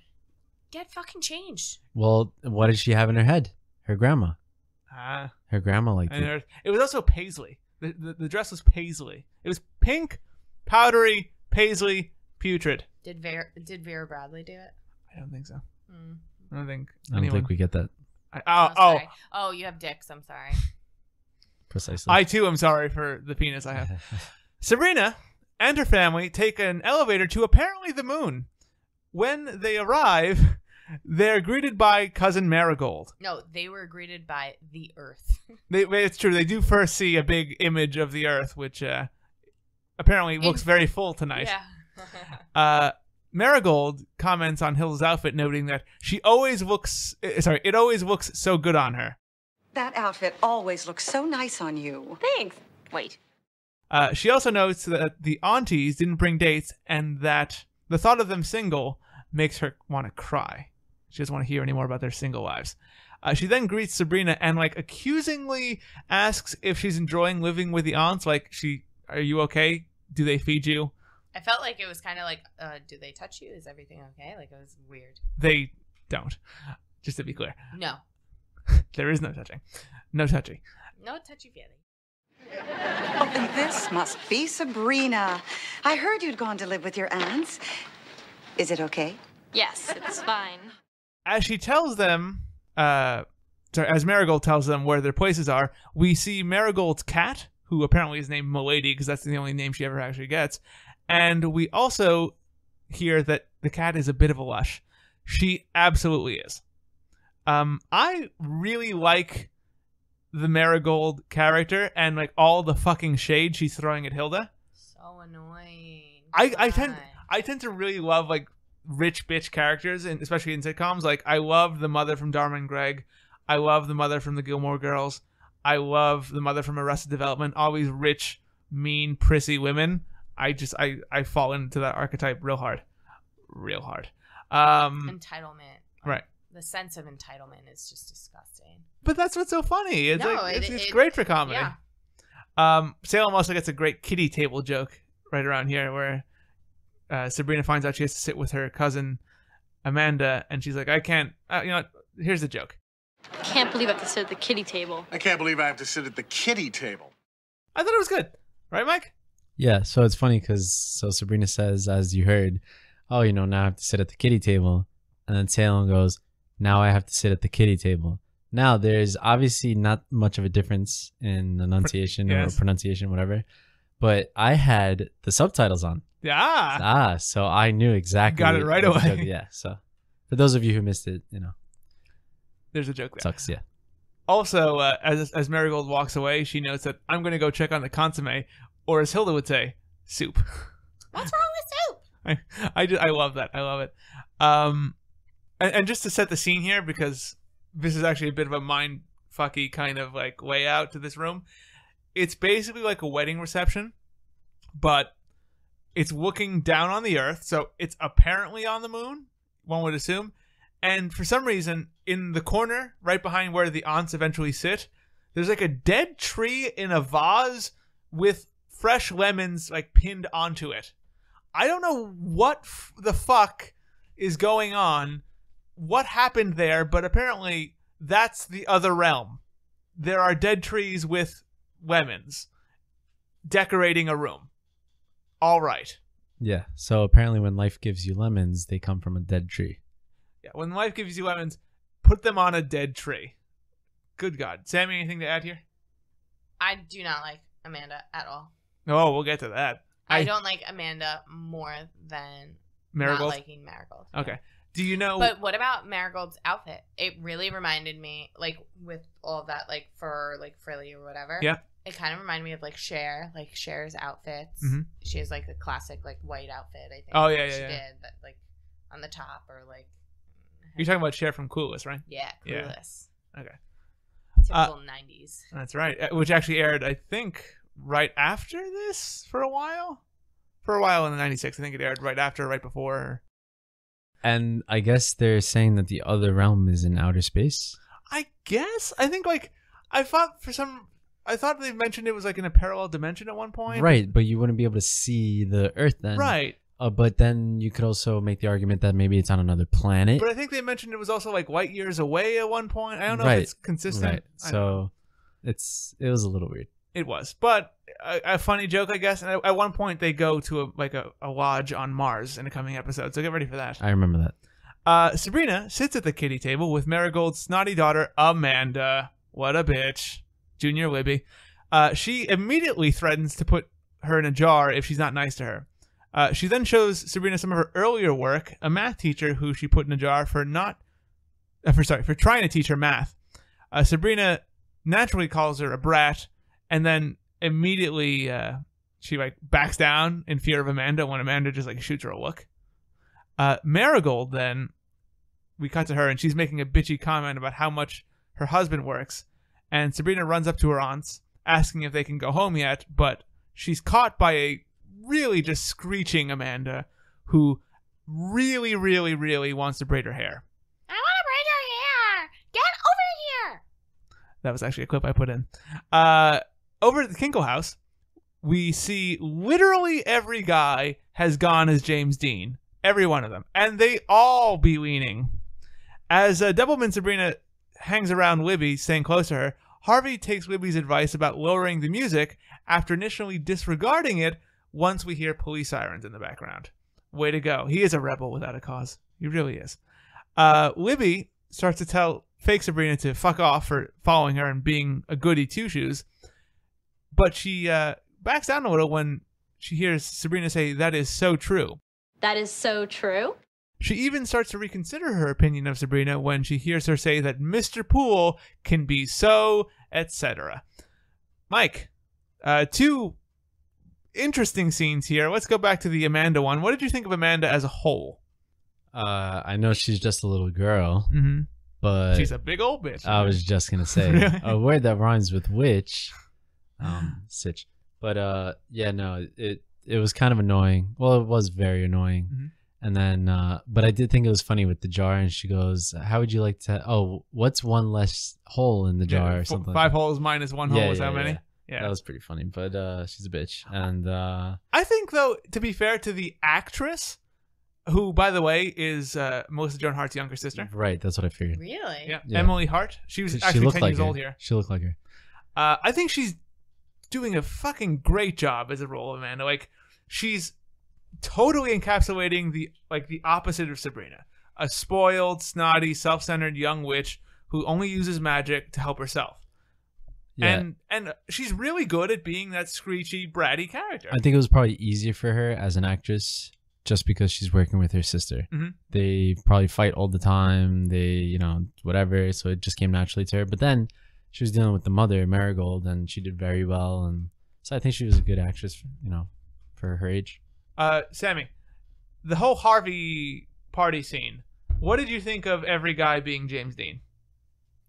Get fucking changed.
Well, what did she have in her head? Her grandma. Her grandma liked
it. It was also paisley. The dress was paisley. It was pink, powdery, paisley, putrid.
Did Vera Bradley do it?
I don't think so. I don't think
we get that.
Oh, you have dicks. I'm sorry.
Precisely.
I too am sorry for the penis I have. Sabrina and her family take an elevator to apparently the moon. When they arrive, they're greeted by Cousin Marigold.
No, they were greeted by the Earth.
It's true. They do first see a big image of the Earth, which apparently looks very full tonight.
Yeah.
Marigold comments on Hilda's outfit, noting that it always looks so good on her.
That outfit always looks so nice on you.
Thanks. Wait.
She also notes that the aunties didn't bring dates, and that the thought of them single makes her want to cry. She doesn't want to hear any more about their single lives. She then greets Sabrina and accusingly asks if she's enjoying living with the aunts. Are you okay? Do they feed you?
I felt like it was kind of like, do they touch you? Is everything okay? Like, it was weird.
They don't. Just to be clear.
No.
There is no touching. No touchy.
No touchy-feely.
Oh, and this must be Sabrina. I heard you'd gone to live with your aunts. Is it okay?
Yes, it's fine.
As she tells them, as Marigold tells them where their places are, we see Marigold's cat, who apparently is named Milady because that's the only name she ever actually gets. And we also hear that the cat is a bit of a lush. She absolutely is. I really like the Marigold character and all the fucking shade she's throwing at Hilda.
So annoying.
I tend to really love rich bitch characters, and especially in sitcoms. I love the mother from Dharma and Greg. I love the mother from the Gilmore Girls. I love the mother from Arrested Development. Always rich, mean, prissy women. I fall into that archetype real hard.
Entitlement.
Right.
The sense of entitlement is just disgusting.
But that's what's so funny. It's it's great for comedy.
Yeah.
Salem also gets a great kiddie table joke right around here where Sabrina finds out she has to sit with her cousin Amanda, and she's like, I can't, you know what? Here's the joke.
I can't believe I have to sit at the kiddie table.
I can't believe I have to sit at the kiddie table.
I thought it was good. Right, Mike?
Yeah, so it's funny because Sabrina says, as you heard, oh, you know, now I have to sit at the kiddie table. And then Salem goes, now I have to sit at the kiddie table. Now, there's obviously not much of a difference in enunciation or pronunciation, whatever. But I had the subtitles on.
Yeah.
So I knew exactly.
Got it right away.
Yeah, so for those of you who missed it, you know.
There's a joke there.
Sucks, yeah.
Also, as Marigold walks away, she notes that I'm going to go check on the consomme, or as Hilda would say, soup.
What's wrong with soup?
I love that. I love it. And just to set the scene here, because this is actually a bit of a mind-fucky kind of like layout to this room. It's basically like a wedding reception, but it's looking down on the earth, so it's apparently on the moon, one would assume. And for some reason, in the corner, right behind where the aunts eventually sit, there's like a dead tree in a vase with fresh lemons like pinned onto it. I don't know what the fuck is going on, what happened there, but apparently that's the other realm. There are dead trees with lemons decorating a room. All right.
Yeah, so apparently when life gives you lemons, they come from a dead tree.
Yeah, when life gives you lemons, put them on a dead tree. Good God. Sammy, anything to add here?
I do not like Amanda at all.
Oh, we'll get to that.
I don't like Amanda more than
Marigold?
not liking Marigold.
Okay. Do you know...
But what about Marigold's outfit? It really reminded me, like, with all of that, like, fur, like, frilly or whatever.
Yeah.
It kind of reminded me of, like, Cher's outfits.
Mm-hmm.
She has, like, the classic, like, white outfit, I think.
Oh, yeah,
she
yeah.
did, that, like, on the top or, like...
You're talking about Cher from Clueless, right?
Yeah, Clueless.
Yeah. Okay.
Typical 90s.
That's right. Which actually aired, I think, right after this for a while. For a while in the 96. I think it aired right after, right before.
And I guess they're saying that the other realm is in outer space.
I guess. I think, like, I thought they mentioned it was, like, in a parallel dimension at one point.
Right, but you wouldn't be able to see the Earth then.
Right.
But then you could also make the argument that maybe it's on another planet.
But I think they mentioned it was also, like, light years away at one point. I don't know if it's consistent.
Right. So it was a little weird.
It was. But a funny joke, I guess. And at one point, they go to a lodge on Mars in a coming episode. So get ready for that.
I remember that.
Sabrina sits at the kiddie table with Marigold's snotty daughter, Amanda. What a bitch. Junior Libby. She immediately threatens to put her in a jar if she's not nice to her. She then shows Sabrina some of her earlier work, a math teacher who she put in a jar for trying to teach her math. Sabrina naturally calls her a brat, and then immediately she like backs down in fear of Amanda when Amanda just like shoots her a look. Marigold, then we cut to her, and she's making a bitchy comment about how much her husband works, and Sabrina runs up to her aunts asking if they can go home yet, but she's caught by a really just screeching Amanda, who really, really, really wants to braid her hair.
I want to braid your hair. Get over here.
That was actually a clip I put in. Over at the Kinkle house, we see literally every guy has gone as James Dean. Every one of them. And they all be leaning. As Doubleman Sabrina hangs around Libby, staying close to her, Harvey takes Libby's advice about lowering the music after initially disregarding it once we hear police sirens in the background. Way to go. He is a rebel without a cause. He really is. Libby starts to tell fake Sabrina to fuck off for following her and being a goody two-shoes. But she backs down a little when she hears Sabrina say, "That is so true."
That is so true.
She even starts to reconsider her opinion of Sabrina when she hears her say that Mr. Poole can be so, etc. Mike, two interesting scenes here. Let's go back to the Amanda one. What did you think of Amanda as a whole?
I know she's just a little girl, but
she's a big old bitch.
I was just gonna say
Really?
a word that rhymes with witch, sitch. But yeah, no, it was kind of annoying. Well, it was very annoying.
Mm-hmm.
And then, but I did think it was funny with the jar. And she goes, "How would you like to? Oh, what's one less hole in the jar or something?
5 holes minus 1 hole is how many? Yeah,
that was pretty funny. But she's a bitch. And
I think, though, to be fair to the actress, who, by the way, is Melissa Joan Hart's younger sister.
Right, that's what I figured.
Really?
Yeah, Emily Hart. She was actually 10 years old here.
She looked like her.
I think she's doing a fucking great job as a role of Amanda. Like, she's totally encapsulating the opposite of Sabrina, a spoiled, snotty, self-centered young witch who only uses magic to help herself.
Yeah.
And she's really good at being that screechy, bratty character.
I think it was probably easier for her as an actress just because she's working with her sister.
Mm-hmm.
They probably fight all the time. They, whatever. So it just came naturally to her. But then she was dealing with the mother, Marigold, and she did very well. And so I think she was a good actress, for her age.
Sammy, the whole Harvey party scene. What did you think of every guy being James Dean?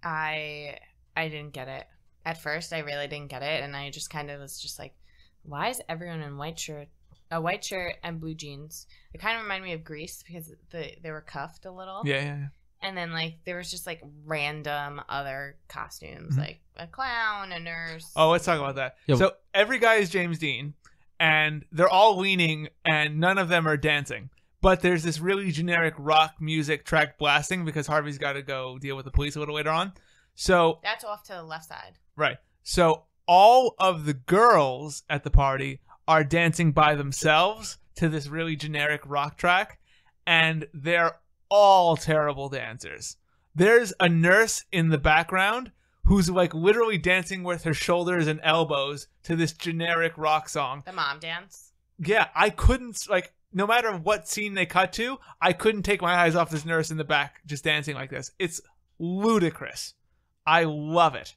I didn't get it. At first, I really didn't get it, and I just kind of was just like, why is everyone in a white shirt and blue jeans? It kind of reminded me of Grease because they were cuffed a little.
Yeah.
And then, there was just, random other costumes, like a clown, a nurse.
Oh, let's talk about that.
Yo.
So every guy is James Dean, and they're all leaning, and none of them are dancing. But there's this really generic rock music track blasting because Harvey's got to go deal with the police a little later on. So
that's off to the left side.
Right. So all of the girls at the party are dancing by themselves to this really generic rock track, and they're all terrible dancers. There's a nurse in the background who's literally dancing with her shoulders and elbows to this generic rock song.
The mom dance?
Yeah, I couldn't, no matter what scene they cut to, I couldn't take my eyes off this nurse in the back just dancing like this. It's ludicrous. I love it.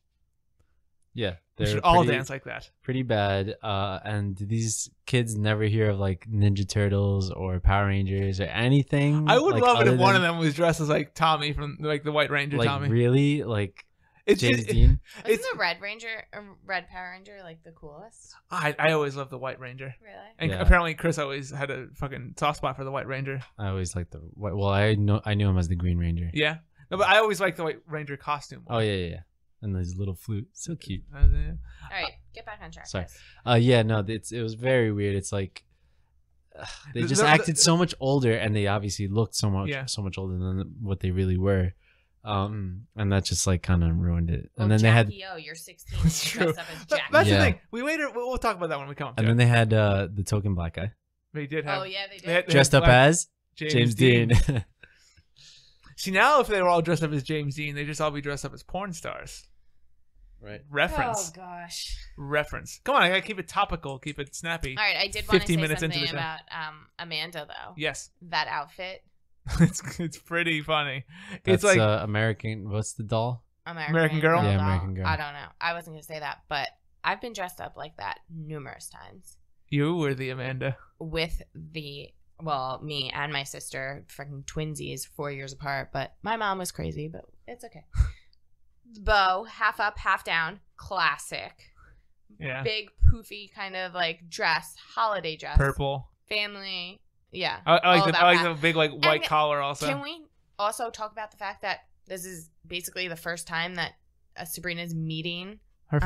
Yeah,
they should all dance like that.
Pretty bad. And these kids never hear of Ninja Turtles or Power Rangers or anything.
I would love it if one of them was dressed as Tommy from the White Ranger. Tommy,
really, James Dean.
Isn't the Red Power Ranger the coolest?
I always loved the White Ranger.
Really?
And apparently Chris always had a fucking soft spot for the White Ranger.
I always liked the White. Well, I knew him as the Green Ranger.
Yeah, no, but I always liked the White Ranger costume.
Oh yeah. And his little flute, so cute.
All right, get back on track.
Sorry. Yeah, no, it was very weird. It's they just acted so much older, and they obviously looked so much older than what they really were. And that just kind of ruined it.
Well,
and then
Jackie,
they had.
You're 16. That's true.
That's the thing. We'll talk about that when we come.
And then they had the token black guy.
They did have.
Oh yeah, they did.
Dressed up as James Dean.
See, now if they were all dressed up as James Dean, they'd just all be dressed up as porn stars.
Right.
Reference.
Oh gosh.
Reference. Come on, I gotta keep it topical, keep it snappy.
All right, I did want to say
15 minutes
something
into the show.
about Amanda though.
Yes.
That outfit.
it's pretty funny.
That's it's American. What's the doll?
American Girl.
Yeah,
doll.
American Girl.
I don't know. I wasn't gonna say that, but I've been dressed up like that numerous times.
You were the Amanda.
With me and my sister, freaking twinsies, 4 years apart. But my mom was crazy, but it's okay. Bow, half up, half down, classic.
Yeah.
Big poofy kind of dress, holiday dress.
Purple.
Family. Yeah.
I like the big white collar also.
Can we also talk about the fact that this is basically the first time that Sabrina's meeting
her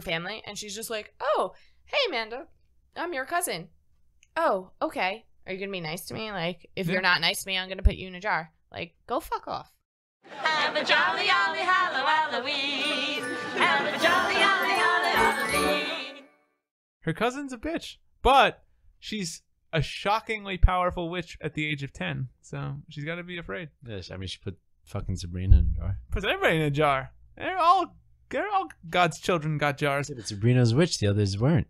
family.
And she's just like, "Oh, hey Amanda, I'm your cousin. Oh, okay. Are you gonna be nice to me? If you're not nice to me, I'm gonna put you in a jar. Go fuck off."
Have a jolly, jolly Halloween. Have a jolly, jolly Halloween.
Her cousin's a bitch, but she's a shockingly powerful witch at the age of 10, so she's got to be afraid.
Yes, I mean she put fucking Sabrina in a jar.
Puts everybody in a jar. They're all God's children got jars.
Yeah, but Sabrina's a witch, the others weren't.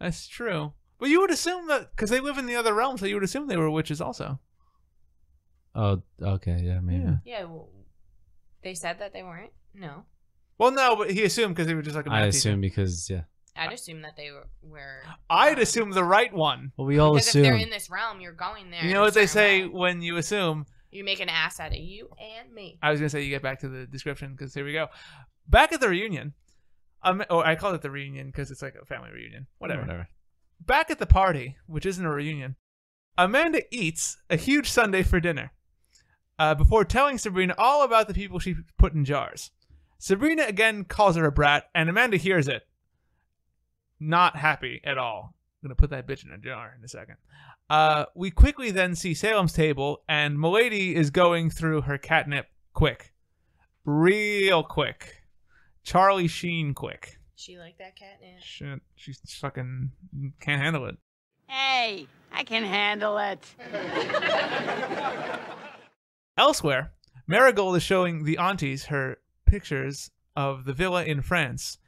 That's true. But you would assume that because they live in the other realm, so you would assume they were witches also.
Oh, okay, yeah, maybe.
Yeah, well, they said that they weren't. No.
Well, no, but he assumed because they were just a math
I
teacher.
assume because
I'd assume that they were.
I'd assume the right one.
Well, we all
because
assume.
if they're in this realm, you're going there.
You know what they say when you assume?
You make an ass out of you and me.
I was going to say you get back to the description because here we go. Back at the reunion. Or I call it the reunion because it's like a family reunion. Whatever. Back at the party, which isn't a reunion, Amanda eats a huge sundae for dinner before telling Sabrina all about the people she put in jars. Sabrina again calls her a brat, and Amanda hears it. Not happy at all. I'm going to put that bitch in a jar in a second. We quickly then see Salem's table, and Milady is going through her catnip quick. Real quick. Charlie Sheen quick.
She like that catnip.
Shit, she's fucking can't handle it.
Hey, I can handle it.
Elsewhere, Marigold is showing the aunties her pictures of the villa in France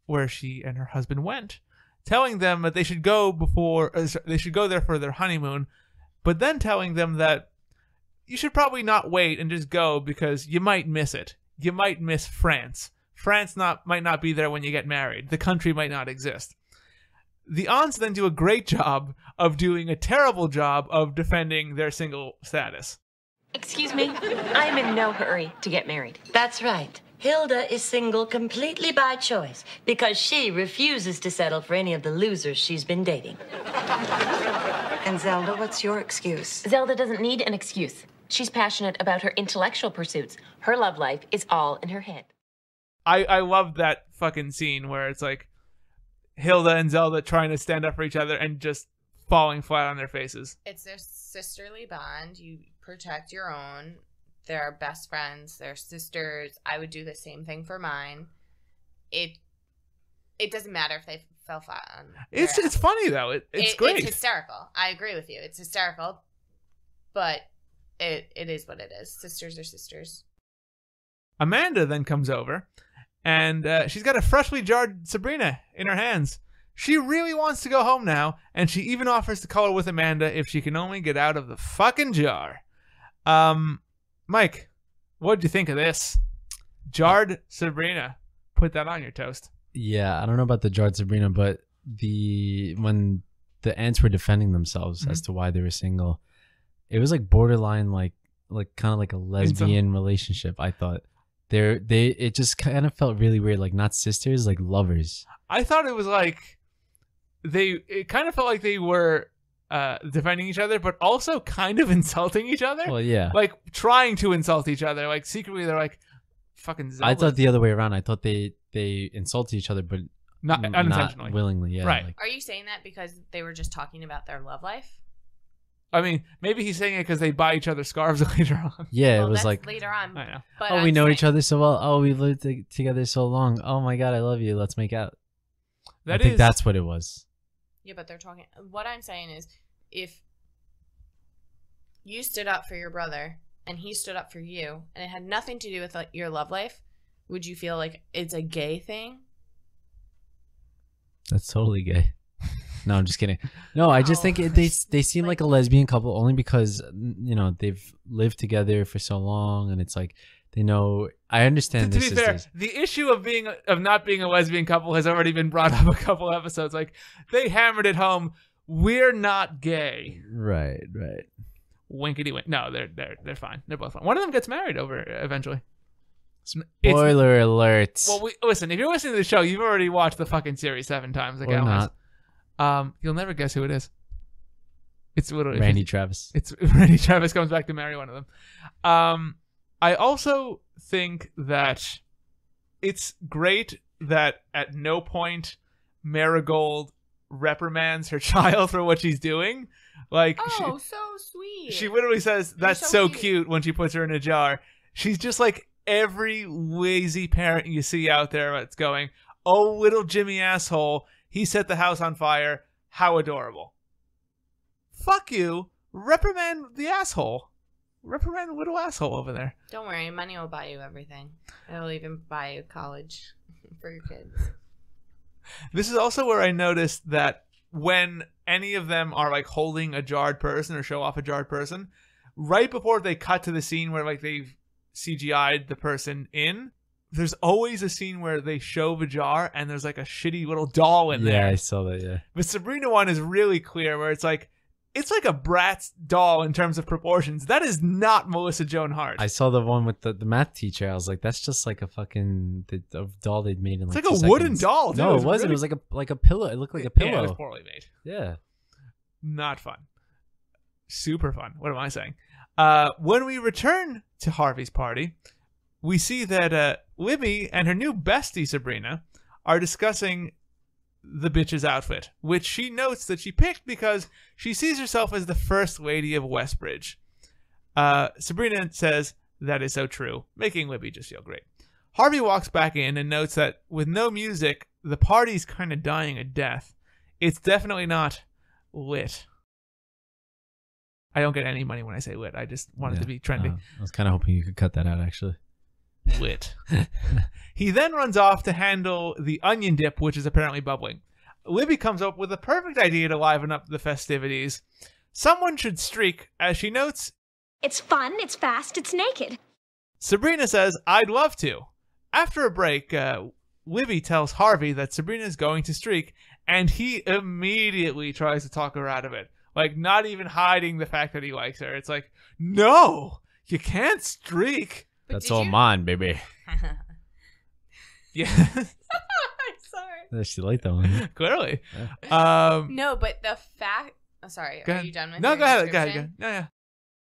where she and her husband went, telling them that they should go there for their honeymoon, but then telling them that you should probably not wait and just go because you might miss it. You might miss France. France might not be there when you get married. The country might not exist. The aunts then do a great job of doing a terrible job of defending their single status.
Excuse me, I am in no hurry to get married.
That's right. Hilda is single completely by choice because she refuses to settle for any of the losers she's been dating.
And Zelda, what's your excuse?
Zelda doesn't need an excuse. She's passionate about her intellectual pursuits. Her love life is all in her head.
I love that fucking scene where it's like Hilda and Zelda trying to stand up for each other and just falling flat on their faces.
It's their sisterly bond. You protect your own. They're best friends. They're sisters. I would do the same thing for mine. It doesn't matter if they fell flat on their ass.
It's funny though. It's great.
It's hysterical. I agree with you. It's hysterical, but it is what it is. Sisters are sisters.
Amanda then comes over, and she's got a freshly jarred Sabrina in her hands. She really wants to go home now, and she even offers to color with Amanda if she can only get out of the fucking jar. Mike, what'd you think of this? Jarred Sabrina. Put that on your toast.
Yeah, I don't know about the jarred Sabrina, but when the aunts were defending themselves as to why they were single, it was like borderline like kind of like a lesbian relationship. I thought it just kind of felt really weird, like not sisters, like lovers.
I thought it was like it kind of felt like they were defending each other, but also kind of insulting each other.
Well, yeah,
like trying to insult each other. Like secretly, they're like, "Fucking." Zelda.
I thought the other way around. I thought they insulted each other, but
not unintentionally,
not willingly. Yeah,
right.
Are you saying that because they were just talking about their love life?
I mean, maybe he's saying it because they buy each other scarves later on.
Yeah,
well,
it was
that's
like
later on.
I know.
But
we know each other so well. Oh, we lived together so long. Oh my god, I love you. Let's make out. I think that's what it was.
Yeah, but they're talking. What I'm saying is, if you stood up for your brother and he stood up for you, and it had nothing to do with like your love life, would you feel like it's a gay thing?
That's totally gay. No, I'm just kidding. No, I just think they seem like a lesbian couple only because, you know, they've lived together for so long, and it's like they know. I understand.
To be fair, the issue of not being a lesbian couple has already been brought up a couple episodes. Like they hammered it home. We're not gay.
Right.
Winkety wink. No, they're fine. They're both fine. One of them gets married eventually.
Spoiler alert.
Well, listen. If you're listening to the show, you've already watched the fucking series 7 times. Like
or not.
You'll never guess who it is. It's literally
Randy Travis.
It's Randy Travis comes back to marry one of them. I also think that it's great that at no point Marigold reprimands her child for what she's doing. Like,
so sweet.
She literally says, "That's so cute" when she puts her in a jar. She's just like every lazy parent you see out there that's going, "Oh, little Jimmy asshole. He set the house on fire. How adorable." Fuck you. Reprimand the asshole. Reprimand the little asshole over there.
Don't worry. Money will buy you everything. It'll even buy you college for your kids.
This is also where I noticed that when any of them are like holding a jarred person or show off a jarred person, right before they cut to the scene where like they've CGI'd the person in, there's always a scene where they show the jar and there's like a shitty little doll in there.
Yeah, I saw that, yeah.
The Sabrina one is really clear where it's like it's like a Bratz doll in terms of proportions. That is not Melissa Joan Hart.
I saw the one with the math teacher. I was like, that's just like a fucking a doll they'd made in like
it's like
2
a wooden
seconds.
doll. Dude.
No, it wasn't.
Really...
It was like a pillow. It looked like a pillow.
Yeah, it was poorly made.
Yeah.
Not fun. Super fun. What am I saying? When we return to Harvey's party, we see that Libby and her new bestie Sabrina are discussing the bitch's outfit, which she notes that she picked because she sees herself as the first lady of Westbridge. Sabrina says, that is so true, making Libby just feel great. Harvey walks back in and notes that with no music, the party's kind of dying a death. It's definitely not lit. I don't get any money when I say lit. I just want it to be trendy.
I was kind of hoping you could cut that out, actually.
Lit. He then runs off to handle the onion dip, which is apparently bubbling. Libby comes up with a perfect idea to liven up the festivities. Someone should streak, as she notes,
it's fun, it's fast, it's naked.
Sabrina says, I'd love to. After a break, Libby tells Harvey that Sabrina's going to streak, and he immediately tries to talk her out of it. Like, not even hiding the fact that he likes her. It's like, no, you can't streak.
That's all mine, baby.
Yeah.
I'm sorry.
She liked that one.
Clearly.
Yeah.
No, but the fact... Oh, sorry. Are you done with
No,
your
go ahead.
description?
No, yeah.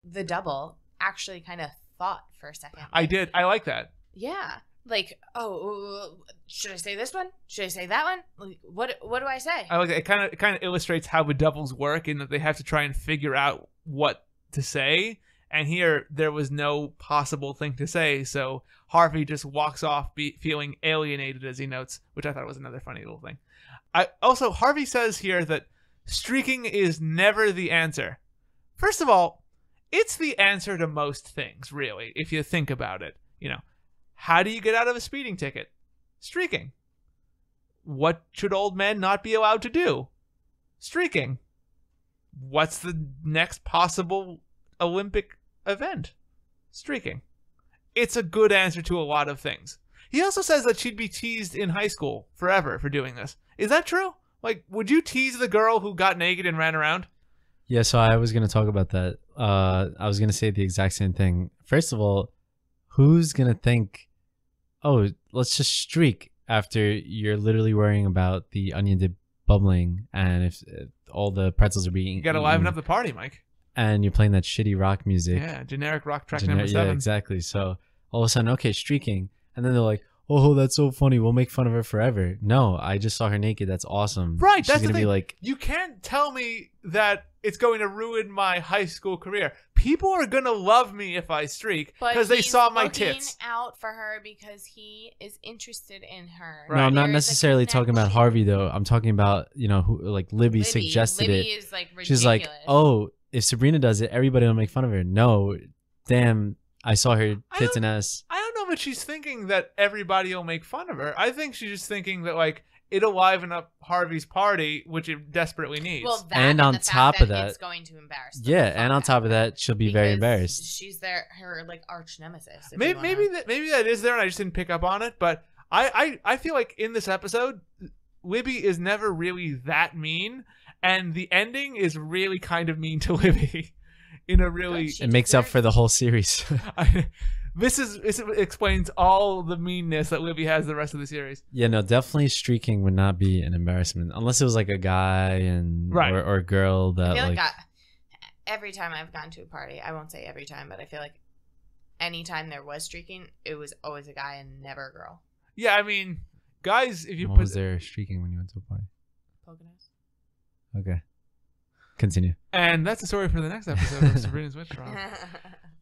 The double actually kind of thought for a second.
I did. I like that.
Yeah. Like, oh, should I say this one? Should I say that one? Like, what do I say?
I like it. It kind of illustrates how the doubles work in that they have to try and figure out what to say. And here, there was no possible thing to say, so Harvey just walks off feeling alienated, as he notes, which I thought was another funny little thing. Also, Harvey says here that streaking is never the answer. First of all, it's the answer to most things, really, if you think about it. You know, how do you get out of a speeding ticket? Streaking. What should old men not be allowed to do? Streaking. What's the next possible Olympic event? Streaking. It's a good answer to a lot of things. He also says that she'd be teased in high school forever for doing this. Is that true? Like, would you tease the girl who got naked and ran around?
Yeah, so I was going to talk about that. I was going to say the exact same thing. First of all, who's going to think, oh, let's just streak after you're literally worrying about the onion dip bubbling and if all the pretzels are being
You got to liven up the party, Mike.
And you're playing that shitty rock music.
Yeah, generic rock track number 7.
Yeah, exactly. So all of a sudden, okay, streaking. And then they're like, oh, that's so funny. We'll make fun of her forever. No, I just saw her naked. That's awesome.
Right.
She's
That's
going to be like,
you can't tell me that it's going to ruin my high school career. People are going to love me if I streak because they saw my tits.
He's looking out for her because he is interested in her.
No, I'm not necessarily talking about Harvey, though. I'm talking about, you know, who like Libby suggested
Libby
it.
Is like ridiculous.
She's like, oh, if Sabrina does it, everybody will make fun of her. No, damn, I saw her tits and ass.
I don't know, but she's thinking that everybody will make fun of her. I think she's just thinking that, like, it'll liven up Harvey's party, which it desperately needs.
Well, that
and on top of that,
it's going to embarrass.
Yeah, and on top of that, she'll be very embarrassed.
She's her like arch nemesis.
Maybe that is there, and I just didn't pick up on it. But I feel like in this episode, Libby is never really that mean, and the ending is really kind of mean to Libby. In a really,
it makes up for the whole series.
This explains all the meanness that Libby has the rest of the series.
Yeah, no, definitely streaking would not be an embarrassment unless it was like a guy and or a girl that
I feel like every time I've gone to a party, I won't say every time, but I feel like anytime there was streaking, it was always a guy and never a girl.
Yeah, I mean, guys, if you
what was there streaking when you went to a party?
Poconos.
Okay. Continue.
And that's the story for the next episode of Sabrina's Witch Trial.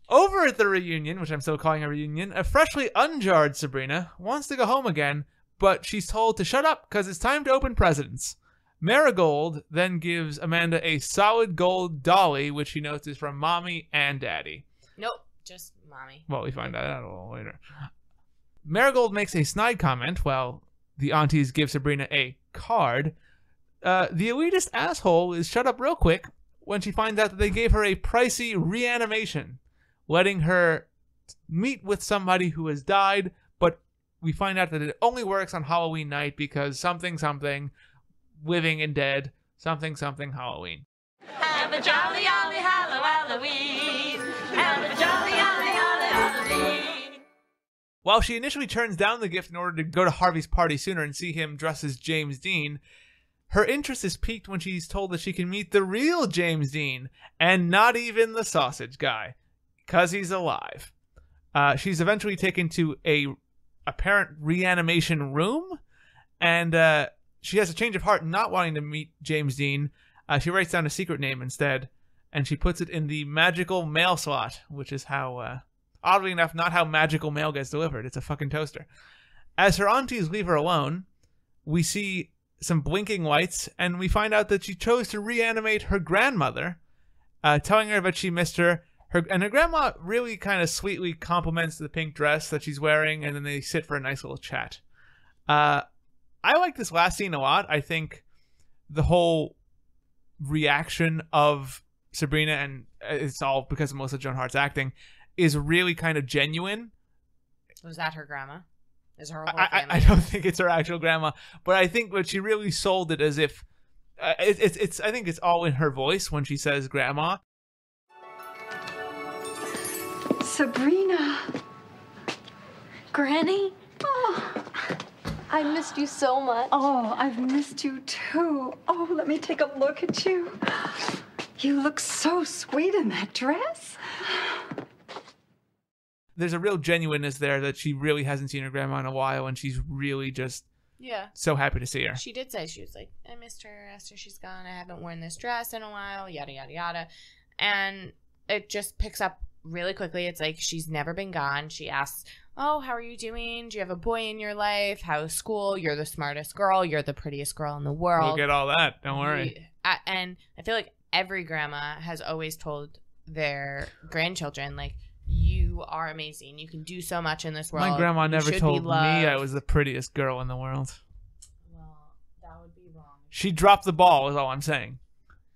Over at the reunion, which I'm still calling a reunion, a freshly unjarred Sabrina wants to go home again, but she's told to shut up because it's time to open presents. Marigold then gives Amanda a solid gold dolly, which she notes is from Mommy and Daddy.
Nope, just Mommy.
Well, we find that out a little later. Marigold makes a snide comment while the aunties give Sabrina a card. The elitist asshole is shut up real quick when she finds out that they gave her a pricey reanimation, letting her meet with somebody who has died, but we find out that it only works on Halloween night because something, living and dead, something, Halloween.
Have a jolly, jolly Halloween. Have a jolly, jolly Halloween.
While she initially turns down the gift in order to go to Harvey's party sooner and see him dressed as James Dean, her interest is piqued when she's told that she can meet the real James Dean, and not even the sausage guy, because he's alive. She's eventually taken to a apparent reanimation room, and she has a change of heart, not wanting to meet James Dean. She writes down a secret name instead, and she puts it in the magical mail slot, which is how, oddly enough, not how magical mail gets delivered. It's a fucking toaster. As her aunties leave her alone, we see some blinking lights, and we find out that she chose to reanimate her grandmother, telling her that she missed her. And her grandma really kind of sweetly compliments the pink dress that she's wearing, and then they sit for a nice little chat. I like this last scene a lot. I think the whole reaction of Sabrina, and it's all because of Melissa Joan Hart's acting, is really kind of genuine.
Was that her grandma? Is her whole family?
I don't think it's her actual grandma, but I think that she really sold it as if it's. I think it's all in her voice when she says "grandma."
Sabrina.
Granny?
Oh.
I missed you so much.
Oh, I've missed you too. Oh, let me take a look at you. You look so sweet in that dress.
There's a real genuineness there that she really hasn't seen her grandma in a while, and she's really just so happy to see her.
She did say, she was like, I missed her after she's gone. I haven't worn this dress in a while, yada, yada, yada. And it just picks up really quickly. It's like she's never been gone. She asks, oh, how are you doing? Do you have a boy in your life? How's school? You're the smartest girl. You're the prettiest girl in the world.
We'll get all that. Don't worry.
And I feel like every grandma has always told their grandchildren, like, you are amazing. You can do so much in this world.
My grandma never told me I
loved.
was the prettiest girl in the world.
Well, that would be wrong.
She dropped the ball is all I'm saying.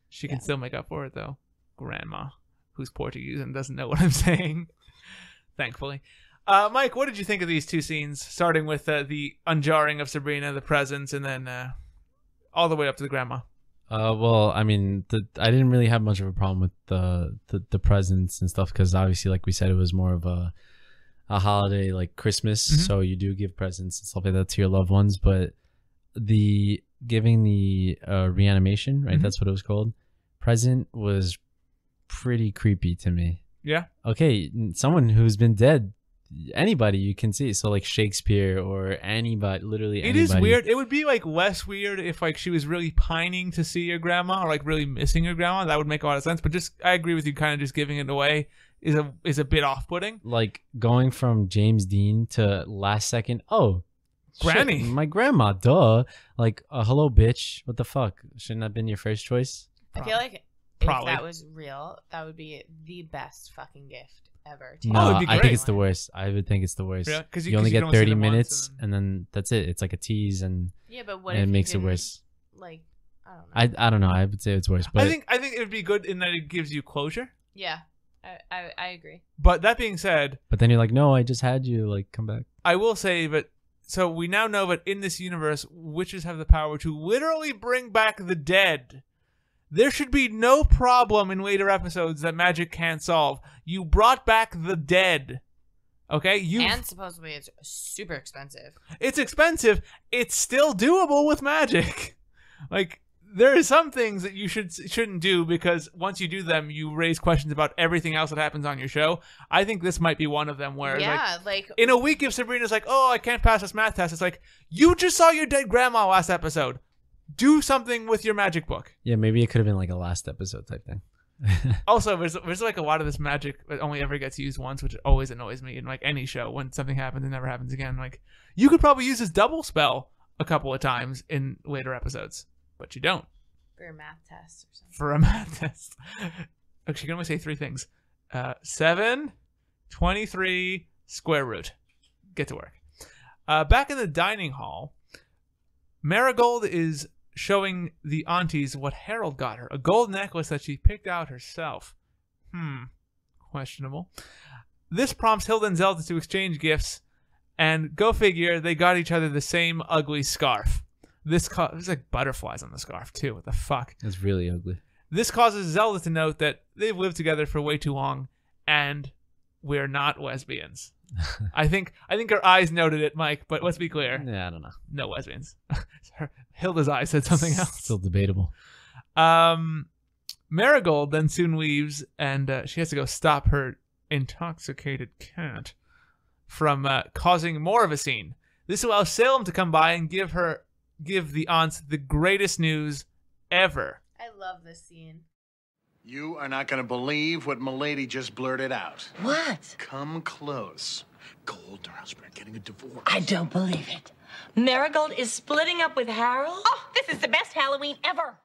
She can still make up for it, though. Grandma, who's Portuguese and doesn't know what I'm saying. Thankfully. Mike, what did you think of these two scenes, starting with the unjarring of Sabrina, the presents, and then all the way up to the grandma?
Well, I mean, I didn't really have much of a problem with the presents and stuff, because obviously, like we said, it was more of a holiday, like Christmas, so you do give presents and stuff like that to your loved ones. But the giving the reanimation, right? That's what it was called. Present was pretty creepy to me.
Yeah.
Okay, someone who's been dead. Anybody you can see, so like Shakespeare or anybody, literally anybody.
It is weird. It would be like less weird if like she was really pining to see her grandma, or like really missing her grandma. That would make a lot of sense. But just, I agree with you, kind of just giving it away is a bit off-putting.
Like going from James Dean to last second, oh,
Granny,
shit, my grandma, duh. Like, hello, bitch. What the fuck? Shouldn't that have been your first choice?
I feel like if that was real, that would be the best fucking gift ever.
No, I think it's the worst. I would think it's the worst.
Yeah, because
you only get 30 minutes, and then that's it. It's like a tease, and
but what
and
if
it makes it
didn't,
worse.
Like, I don't know.
I don't know. I would say it's worse. But
I think it would be good in that it gives you closure.
Yeah, I agree.
But that being said,
but then you're like, no, I just had you. Like, come back.
I will say that. So we now know that in this universe, witches have the power to literally bring back the dead. There should be no problem in later episodes that magic can't solve. You brought back the dead. Okay?
And supposedly it's super expensive.
It's expensive. It's still doable with magic. Like, there are some things that you shouldn't do, because once you do them, you raise questions about everything else that happens on your show. I think this might be one of them where,
like
in a week, if Sabrina's like, oh, I can't pass this math test, it's like, you just saw your dead grandma last episode. Do something with your magic book.
Yeah, maybe it could have been like a last episode type thing.
Also, there's like a lot of this magic that only ever gets used once, which always annoys me in like any show. When something happens, it never happens again. Like, you could probably use this double spell a couple of times in later episodes, but you don't.
For a math test or something.
For a math test. Actually, you can only say three things. 7, 23, square root. Get to work. Back in the dining hall, Marigold is showing the aunties what Harold got her. A gold necklace that she picked out herself. Questionable. This prompts Hilda and Zelda to exchange gifts, and go figure, they got each other the same ugly scarf. There's like butterflies on the scarf too. What the fuck?
It's really ugly.
This causes Zelda to note that they've lived together for way too long, and we're not lesbians. I think her eyes noted it, Mike, but let's be clear.
Yeah, I don't know.
No lesbians. Hilda's eyes said something else.
Still debatable.
Marigold then soon leaves, and she has to go stop her intoxicated cat from causing more of a scene. This allows Salem to come by and give the aunts the greatest news ever.
I love this scene.
You are not going to believe what Milady just blurted out.
What?
Come close. Gold and her husband are getting a divorce.
I don't believe it. Marigold is splitting up with Harold?
Oh, this is the best Halloween ever.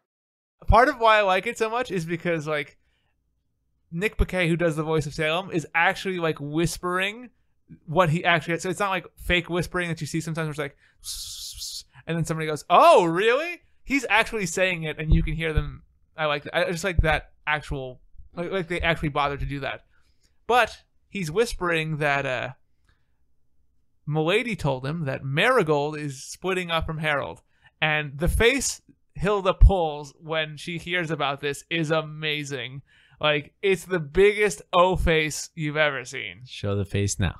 Part of why I like it so much is because, like, Nick Bakay, who does the voice of Salem, is actually, like, whispering what he actually... So it's not, like, fake whispering that you see sometimes where it's like... And then somebody goes, oh, really? He's actually saying it, and you can hear them. I like that. I just like that actual... Like they actually bothered to do that. But he's whispering that Milady told him that Marigold is splitting up from Harold. And the face Hilda pulls when she hears about this is amazing. Like, it's the biggest O face you've ever seen.
Show the face now.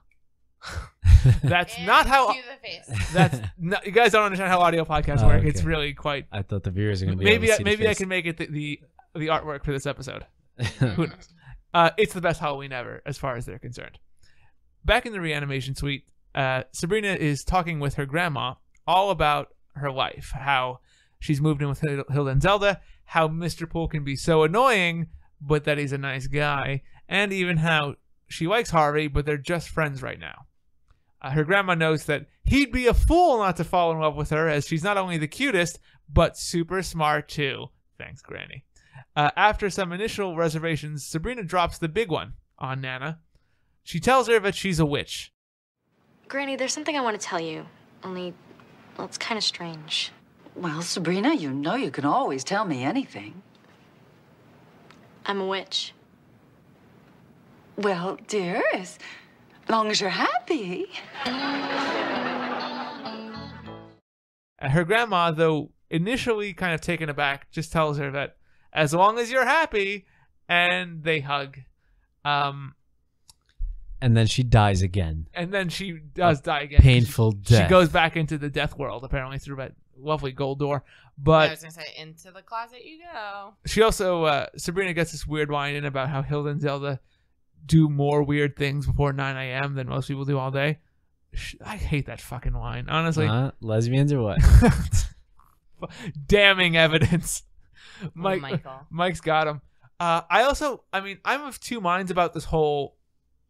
That's not how.
Cue the face.
That's not, you guys don't understand how audio podcasts work. Okay. It's really quite.
I thought the viewers are going to be
maybe
able to see
maybe
the
I
face.
can make it the artwork for this episode. Who knows? It's the best Halloween ever, as far as they're concerned. Back in the reanimation suite, Sabrina is talking with her grandma all about her life, how she's moved in with Hilda and Zelda, how Mr. Poole can be so annoying, but that he's a nice guy, and even how she likes Harvey, but they're just friends right now. Her grandma notes that he'd be a fool not to fall in love with her, as she's not only the cutest, but super smart too. Thanks, Granny. After some initial reservations, Sabrina drops the big one on Nana. She tells her that she's a witch.
Granny, there's something I want to tell you, only, well, it's kind of strange.
Well, Sabrina, you know you can always tell me anything.
I'm a witch.
Well, dear, as long as you're happy.
Her grandma, though initially kind of taken aback, just tells her that as long as you're happy, and they hug.
And then she dies again.
And then she does die again.
Painful death.
She goes back into the death world, apparently, through that lovely gold door. But
I was going to say, into the closet you go.
She also, Sabrina gets this weird line in about how Hilda and Zelda do more weird things before 9 a.m. than most people do all day. I hate that fucking line, honestly.
Lesbians or what?
Damning evidence.
Michael.
Mike's got him. I'm of two minds about this whole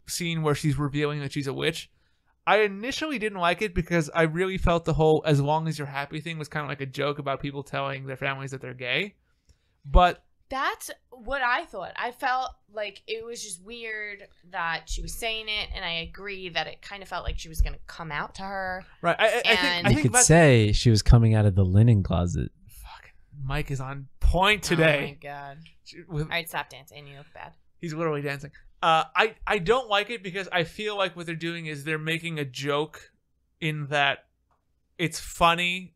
scene where she's revealing that she's a witch. I initially didn't like it because I really felt the whole as long as you're happy thing was kind of like a joke about people telling their families that they're gay. But
that's what I thought. I felt like it was just weird that she was saying it, and I agree that it kind of felt like she was going to come out to her.
Right. I think
you could say she was coming out of the linen closet.
Mike is on point today.
Oh my god! All right, stop dancing. You look bad.
He's literally dancing. I don't like it because I feel like what they're doing is they're making a joke in that it's funny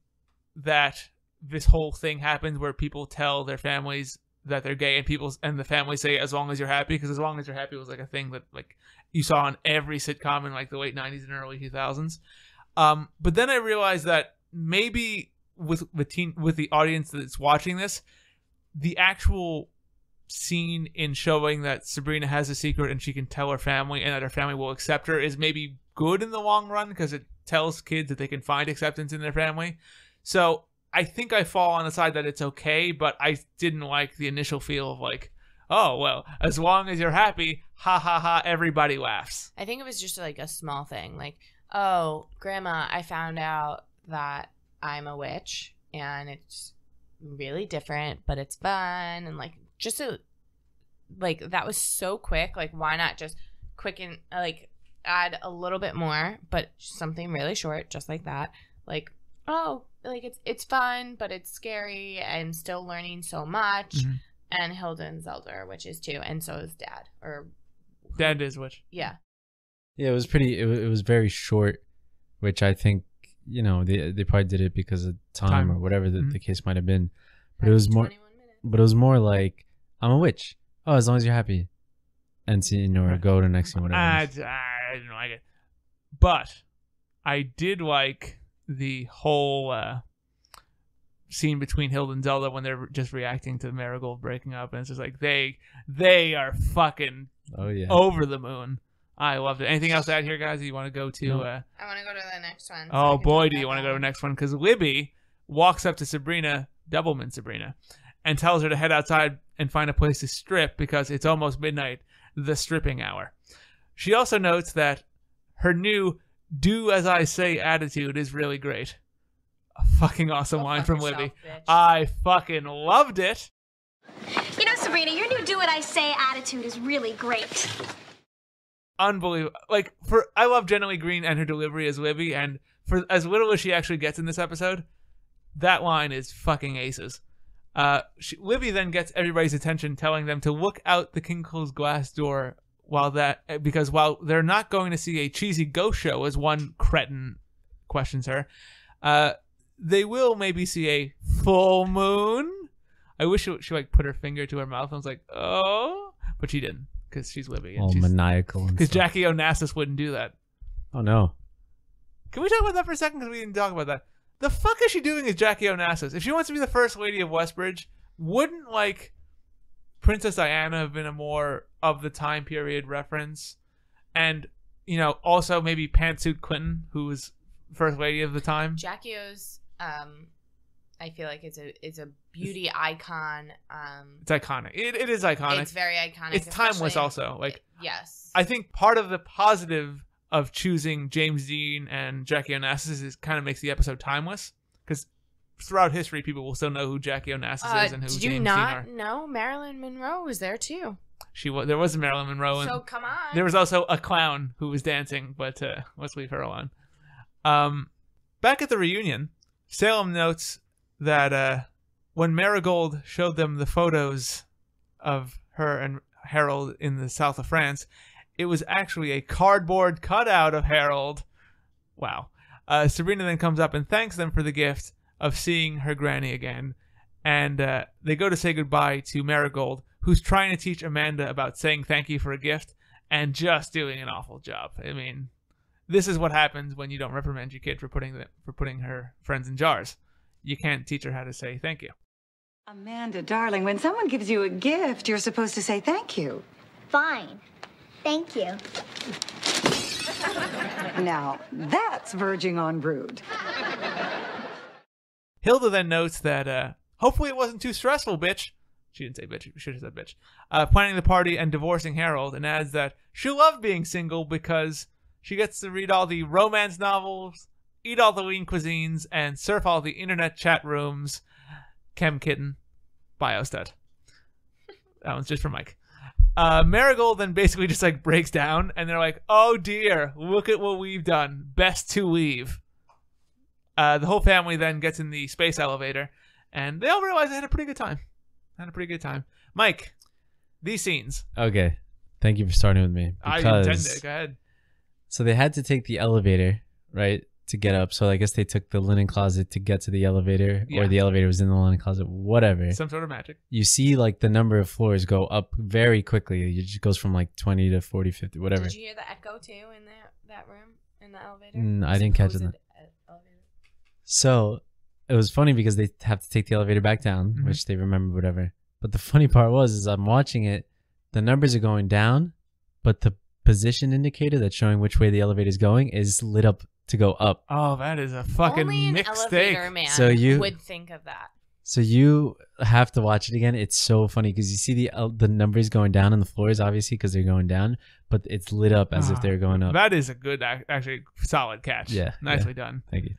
that this whole thing happens where people tell their families that they're gay and the families say as long as you're happy, because as long as you're happy was like a thing that like you saw on every sitcom in like the late 90s and early 2000s. But then I realized that maybe with the audience that's watching this, the actual scene in showing that Sabrina has a secret and she can tell her family and that her family will accept her is maybe good in the long run because it tells kids that they can find acceptance in their family. So I think I fall on the side that it's okay, but I didn't like the initial feel of like, oh, well, as long as you're happy, ha ha ha, everybody laughs.
I think it was just like a small thing. Like, oh, Grandma, I found out that I'm a witch and it's really different, but it's fun. And like, just like that was so quick. Like, why not just quicken, like add a little bit more, but something really short, just like that. Like, oh, like it's fun, but it's scary and still learning so much. Mm-hmm. And Hilda and Zelda are witches too, and so is Dad. Or
Dad is witch.
Yeah.
Yeah, it was pretty. It was very short, which I think they probably did it because of time or whatever the case might have been. But it was more. But it was more like I'm a witch. Oh, as long as you're happy. And scene or go to next scene, whatever.
I didn't like it. But I did like the whole scene between Hilda and Zelda when they're just reacting to Marigold breaking up, and it's just like they are fucking over the moon. I loved it. Anything else to add here, guys? You want to go to?
I want to go to the next one.
Oh boy, do you want to go to the next one? Because Libby walks up to Sabrina, Doublemint Sabrina, and tells her to head outside and find a place to strip because it's almost midnight, the stripping hour. She also notes that her new "do as I say" attitude is really great. A fucking awesome line from Libby. I fucking loved it.
You know, Sabrina, your new "do what I say" attitude is really great.
Unbelievable. Like, I love Jenna Lee Green and her delivery as Libby, and for as little as she actually gets in this episode, that line is fucking aces. Libby then gets everybody's attention, telling them to look out the King's glass door because while they're not going to see a cheesy ghost show, as one cretin questions her, they will maybe see a full moon. I wish she like put her finger to her mouth and was like, oh, but she didn't because she's Libby.
All maniacal.
Because Jackie Onassis wouldn't do that.
Oh no.
Can we talk about that for a second? Because we didn't talk about that. The fuck is she doing as Jackie Onassis? If she wants to be the first lady of Westbridge, wouldn't like Princess Diana have been a more of the time period reference? And, you know, also maybe Pantsuit Clinton, who was first lady of the time.
Jackie O's, I feel like it's a beauty icon.
It's iconic. It is iconic.
It's very iconic.
It's timeless also. Like,
yes.
I think part of the positive of choosing James Dean and Jackie Onassis is kind of makes the episode timeless, because throughout history people will still know who Jackie Onassis is and who James Dean are.
Did you not know Marilyn Monroe was there too?
There was a Marilyn Monroe.
So come on.
There was also a clown who was dancing, but let's leave her alone. Back at the reunion, Salem notes that when Marigold showed them the photos of her and Harold in the south of France, it was actually a cardboard cutout of Harold. Wow. Sabrina then comes up and thanks them for the gift of seeing her granny again. And they go to say goodbye to Marigold, who's trying to teach Amanda about saying thank you for a gift and just doing an awful job. I mean, this is what happens when you don't reprimand your kid for putting her friends in jars. You can't teach her how to say thank you.
Amanda, darling, when someone gives you a gift, you're supposed to say thank you.
Fine. Thank you.
Now, that's verging on rude.
Hilda then notes that hopefully it wasn't too stressful, bitch. She didn't say bitch. She should have said bitch. Planning the party and divorcing Harold, and adds that she loved being single because she gets to read all the romance novels, eat all the lean cuisines, and surf all the internet chat rooms. Chem Kitten. Biostud. That one's just for Mike. Marigold then basically just like breaks down, and they're like, oh dear, look at what we've done. Best to leave. The whole family then gets in the space elevator, and they all realize they had a pretty good time. Mike, these scenes.
Okay. Thank you for starting with me.
I intended. Go ahead.
So they had to take the elevator, right, to get up. So I guess they took the linen closet to get to the elevator, or the elevator was in the linen closet, whatever.
Some sort of magic.
You see like the number of floors go up very quickly. It just goes from like 20 to 40, 50, whatever.
Did you hear the echo too in that room, in the elevator?
I didn't catch it. So it was funny because they have to take the elevator back down, which they remember, whatever. But the funny part is I'm watching it, the numbers are going down, but the position indicator that's showing which way the elevator is going is lit up to go up.
Oh, that is a fucking
Only
mistake.
An elevator man
so you
would think of that.
So you have to watch it again. It's so funny because you see the numbers going down on the floors, obviously, because they're going down, but it's lit up as if they're going up.
That is a good, actually solid catch.
Yeah.
Nicely done.
Thank you.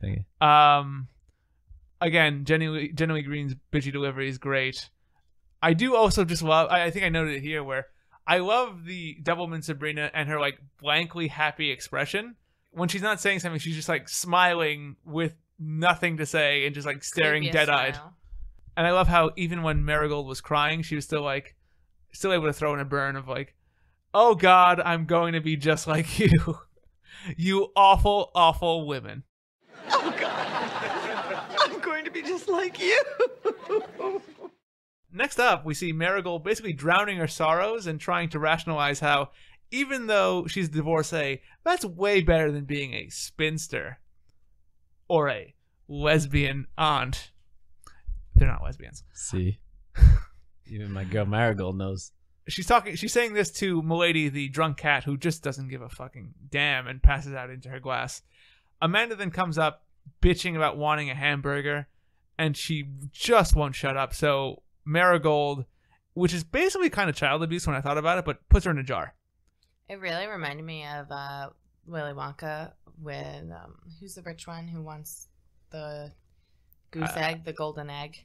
Again, Jenny Lee Green's bitchy delivery is great. I do also just love, I think I noted it here, where I love the Doublemint Sabrina and her like blankly happy expression. When she's not saying something, she's just like smiling with nothing to say and just like staring dead-eyed. Smile. And I love how even when Marigold was crying, she was still able to throw in a burn of like, oh God, I'm going to be just like you. You awful, awful women.
Oh God, I'm going to be just like you.
Next up, we see Marigold basically drowning her sorrows and trying to rationalize how, even though she's a divorcee, that's way better than being a spinster or a lesbian aunt. They're not lesbians.
See, even my girl Marigold knows.
She's saying this to Milady, the drunk cat, who just doesn't give a fucking damn and passes out into her glass. Amanda then comes up, bitching about wanting a hamburger, and she just won't shut up. So Marigold, which is basically kind of child abuse when I thought about it, but puts her in a jar.
It really reminded me of Willy Wonka with who's the rich one who wants the goose egg, the golden egg.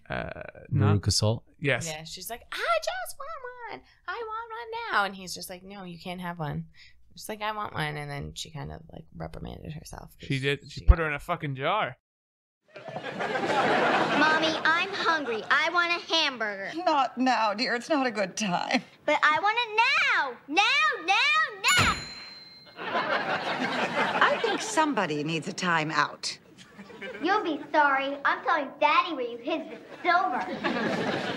Veruca Salt.
Yes.
Yeah, she's like, I just want one. I want one now. And he's just like, no, you can't have one. She's like, I want one. And then she kind of like reprimanded herself.
She did. She put her in a fucking jar.
Mommy, I'm hungry. I want a hamburger.
Not now, dear. It's not a good time.
But I want it now. Now.
I think somebody needs a time out.
You'll be sorry. I'm telling Daddy where you hid the silver.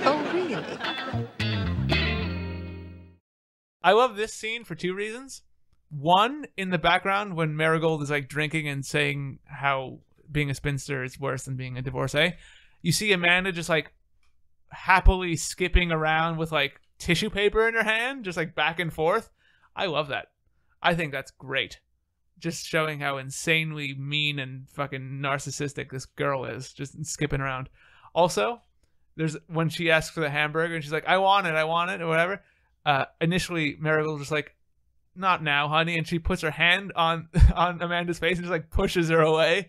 Oh, really?
I love this scene for two reasons. One, in the background when Marigold is like drinking and saying how being a spinster is worse than being a divorcee, you see Amanda just like happily skipping around with like tissue paper in her hand, just like back and forth. I love that. I think that's great. Just showing how insanely mean and fucking narcissistic this girl is, just skipping around. Also, there's when she asks for the hamburger and she's like, I want it, or whatever. Initially, Marigold's just like, not now, honey, and she puts her hand on Amanda's face and just like pushes her away.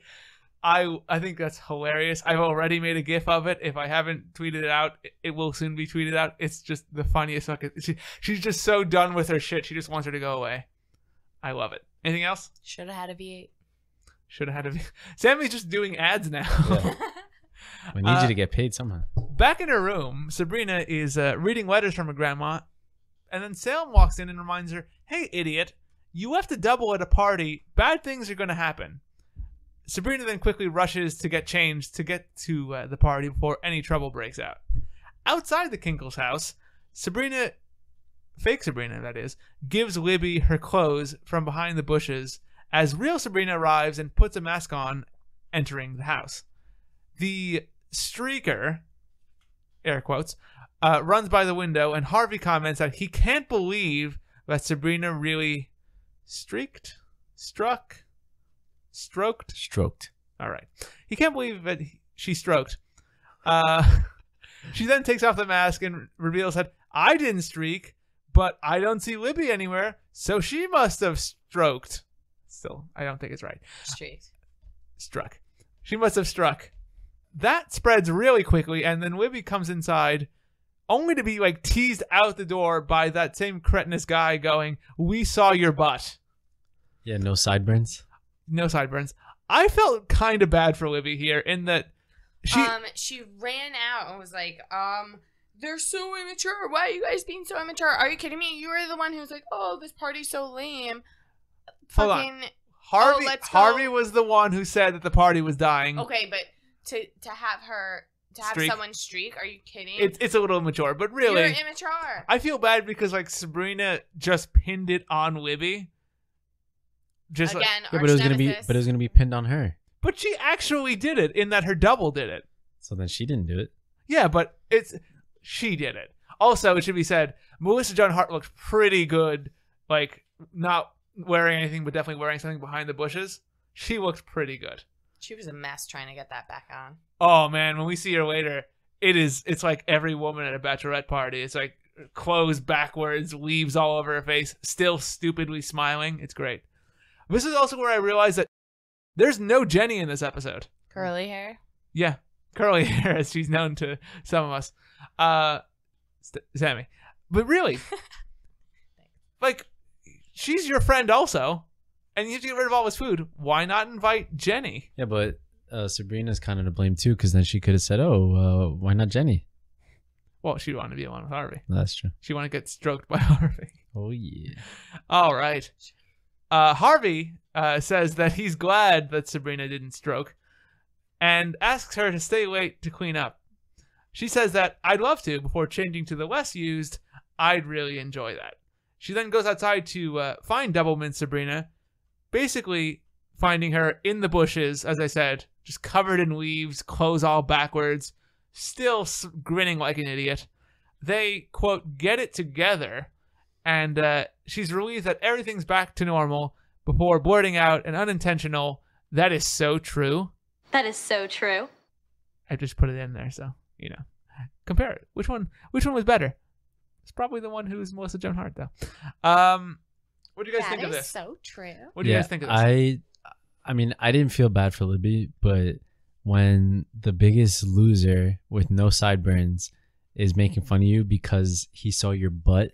I think that's hilarious. I've already made a GIF of it. If I haven't tweeted it out, it will soon be tweeted out. It's just the funniest fucking. She's just so done with her shit. She just wants her to go away. I love it. Anything else?
Should have had a V8.
Should have had a V8. Sammy's just doing ads now.
Yeah. I need you to get paid somehow.
Back in her room, Sabrina is reading letters from her grandma, and then Salem walks in and reminds her, hey, idiot, you left a double at a party. Bad things are going to happen. Sabrina then quickly rushes to get changed to get to the party before any trouble breaks out. Outside the Kinkles' house, Sabrina, fake Sabrina that is, gives Libby her clothes from behind the bushes as real Sabrina arrives and puts a mask on, entering the house. The streaker, air quotes, runs by the window, and Harvey comments that he can't believe that Sabrina really stroked. All right. He can't believe that she stroked. She then takes off the mask and reveals that I didn't streak, but I don't see Libby anywhere, so she must have stroked. Still, I don't think it's right. Struck. She must have struck. That spreads really quickly, and then Libby comes inside, only to be like teased out the door by that same cretinous guy going, we saw your butt.
Yeah, no sideburns.
No sideburns. I felt kind of bad for Libby here in that
she ran out and was like, they're so immature. Why are you guys being so immature? Are you kidding me? You were the one who was like, oh, this party's so lame.
Hold on. Harvey was the one who said that the party was dying.
Okay, but to have someone streak, are you kidding?
It's a little immature, but really,
you're immature.
I feel bad because like Sabrina just pinned it on Libby. Just
again,
yeah, but it was gonna be pinned on her.
But she actually did it in that her double did it.
So then she didn't do it.
Yeah, but she did it. Also, it should be said, Melissa Joan Hart looked pretty good, like not wearing anything, but definitely wearing something behind the bushes. She looked pretty good.
She was a mess trying to get that back on.
Oh man, when we see her later, it's like every woman at a bachelorette party. It's like clothes backwards, leaves all over her face, still stupidly smiling. It's great. This is also where I realized that there's no Jenny in this episode.
Curly hair?
Yeah, curly hair, as she's known to some of us. Sammy. But really, like, she's your friend also, and you have to get rid of all this food. Why not invite Jenny?
Yeah, but Sabrina's kind of to blame too, because then she could have said, oh, why not Jenny?
Well, she wanted to be alone with Harvey.
That's true.
She wanted to get stroked by Harvey.
Oh, yeah.
All right. Harvey says that he's glad that Sabrina didn't stroke and asks her to stay late to clean up. She says that I'd love to before changing to the less used. I'd really enjoy that. She then goes outside to find Doublemint Sabrina, basically finding her in the bushes, as I said, just covered in leaves, clothes all backwards, still grinning like an idiot. They, quote, get it together, and she's relieved that everything's back to normal before blurting out an unintentional, "That is so true."
That is so true.
I just put it in there, so, you know. Compare it. Which one was better? It's probably the one who's Melissa Joan Hart, though. What do you guys think of this?
That is so true.
What do you guys think of this?
I mean, I didn't feel bad for Libby, but when the biggest loser with no sideburns is making fun of you because he saw your butt,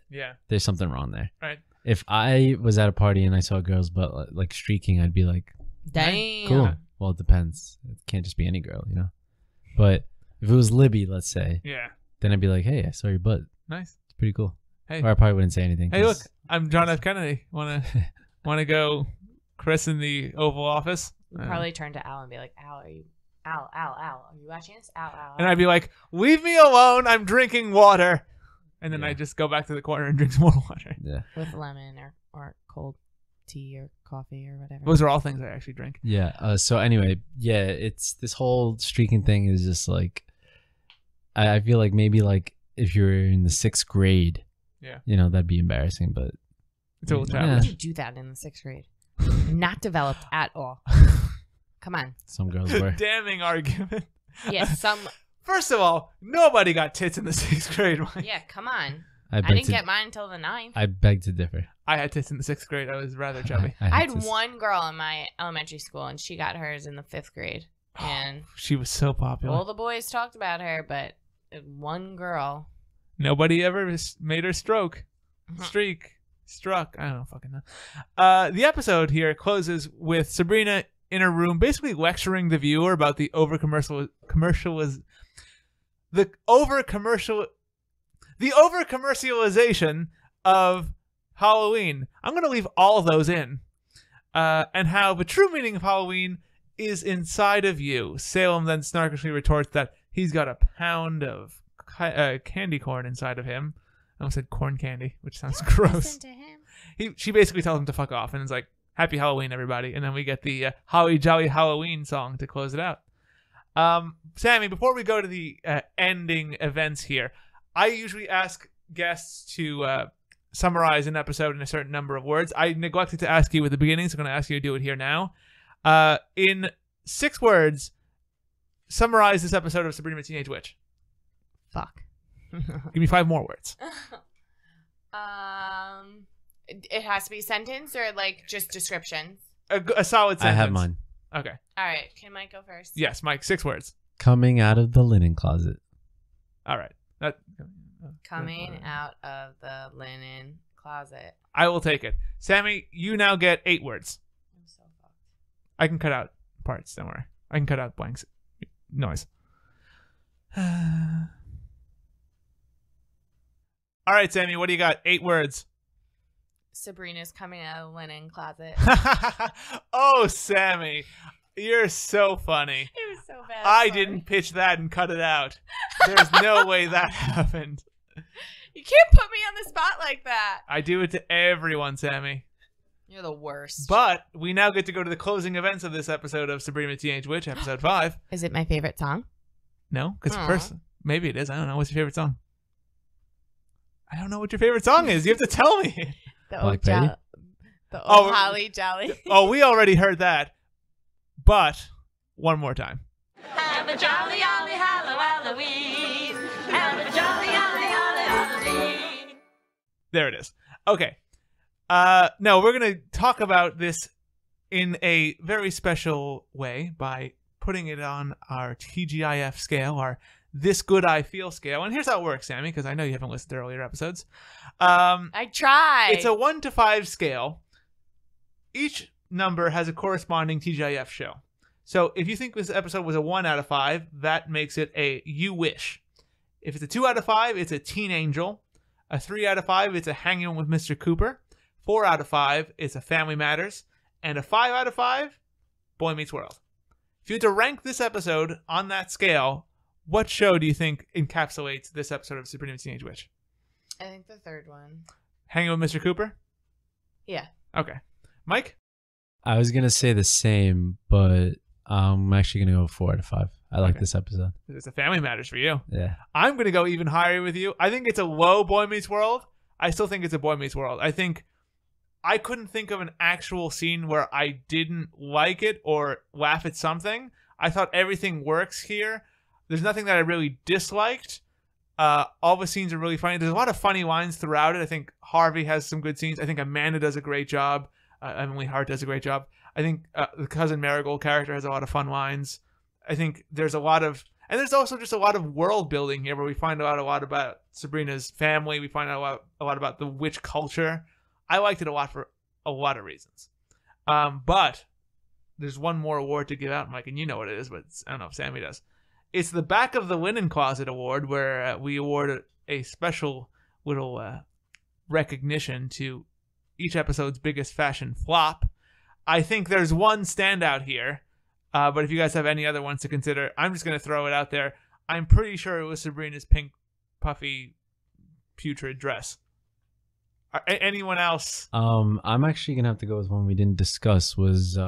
there's something wrong there.
Right.
If I was at a party and I saw a girl's butt like streaking, I'd be like,
damn.
Cool. Well, it depends. It can't just be any girl, you know? But if it was Libby, let's say, then I'd be like, hey, I saw your butt.
Nice.
It's pretty cool.
Hey.
Or I probably wouldn't say anything.
Hey, look, I'm John F. Kennedy. Wanna go christen the Oval Office?
Probably turn to Al and be like, Al, are you watching this? Al.
And I'd be like, leave me alone. I'm drinking water. And then I just go back to the corner and drink some more water.
Yeah.
With lemon or cold tea or coffee or whatever.
Those are all things I actually drink.
Yeah. So anyway, it's this whole streaking thing is just like, I feel like maybe like if you're in the 6th grade, you know, that'd be embarrassing, but
it's a little
Why would you do that in the 6th grade? Not developed at all. Come on.
Some girls were.
Damning argument.
Yes, some.
First of all, nobody got tits in the 6th grade.
Yeah, come on.
I
didn't get mine until the 9th.
I beg to differ.
I had tits in the 6th grade. I was rather chubby.
I had one girl in my elementary school, and she got hers in the 5th grade. And
she was so popular.
All the boys talked about her, but one girl.
Nobody ever made her struck. I don't fucking know. The episode here closes with Sabrina in her room, basically lecturing the viewer about the over commercialization of Halloween. I'm gonna leave all those in, and how the true meaning of Halloween is inside of you. Salem then snarkishly retorts that he's got a pound of candy corn inside of him. I almost said corn candy, which sounds gross.
Listen to him.
She basically tells him to fuck off, and it's like, "Happy Halloween, everybody!" And then we get the Holly Jolly Halloween song to close it out. Sammy, before we go to the ending events here, I usually ask guests to summarize an episode in a certain number of words. I neglected to ask you at the beginning, so I'm going to ask you to do it here now. In 6 words, summarize this episode of Sabrina the Teenage Witch.
Fuck.
Give me 5 more words.
It has to be a sentence or like just descriptions?
A solid sentence.
I have mine.
Okay.
All right. Can Mike go first?
Yes, Mike. 6 words.
Coming out of the linen closet.
All right.
Coming out of the linen closet.
I will take it. Sammy, you now get 8 words.
I'm so fucked.
I can cut out parts. Don't worry. I can cut out blanks. Noise. All right, Sammy, what do you got? 8 words.
Sabrina's coming out of the linen closet.
Oh, Sammy, you're so funny.
It was so bad.
I didn't pitch that and cut it out. There's no way that happened.
You can't put me on the spot like that.
I do it to everyone, Sammy.
You're the worst.
But we now get to go to the closing events of this episode of Sabrina the Teenage Witch, episode 5.
Is it my favorite song?
No, because first, maybe it is. I don't know. What's your favorite song? I don't know what your favorite song is. You have to tell me.
The old Holly Jolly.
Oh, we already heard that. But one more time.
Have a jolly, jolly Halloween. Have a jolly, jolly Halloween.
There it is. Okay. No, we're going to talk about this in a very special way by putting it on our TGIF scale, our This Good I Feel scale. And here's how it works, Sammy, because I know you haven't listened to earlier episodes.
I tried.
It's a 1 to 5 scale. Each number has a corresponding TGIF show. So if you think this episode was a 1 out of 5, that makes it a You Wish. If it's a 2 out of 5, it's a Teen Angel. A 3 out of 5, it's a Hanging with Mr. Cooper. 4 out of 5, it's a Family Matters. And a 5 out of 5, Boy Meets World. If you had to rank this episode on that scale, What show do you think encapsulates this episode of Sabrina the Teenage Witch?
I think the third one.
Hanging with Mr. Cooper?
Yeah.
Okay. Mike?
I was gonna say the same, but I'm actually gonna go 4 out of 5. I like this episode.
It's a Family Matters for you.
Yeah.
I'm gonna go even higher with you. I think it's a low Boy Meets World. I still think it's a Boy Meets World. I think I couldn't think of an actual scene where I didn't like it or laugh at something. I thought everything works here. There's nothing that I really disliked. All the scenes are really funny. There's a lot of funny lines throughout it. I think Harvey has some good scenes. I think Amanda does a great job. Emily Hart does a great job. I think the Cousin Marigold character has a lot of fun lines. I think there's a lot of... And there's also just a lot of world building here where we find out a lot about Sabrina's family. We find out a lot about the witch culture. I liked it a lot for a lot of reasons. But there's one more award to give out, Mike, and you know what it is, but I don't know if Sammy does. It's the Back of the Linen Closet Award, where we award a special little recognition to each episode's biggest fashion flop. I think there's one standout here, but if you guys have any other ones to consider, I'm just going to throw it out there. I'm pretty sure it was Sabrina's pink, puffy, putrid dress. Anyone else?
I'm actually gonna have to go with one we didn't discuss. Was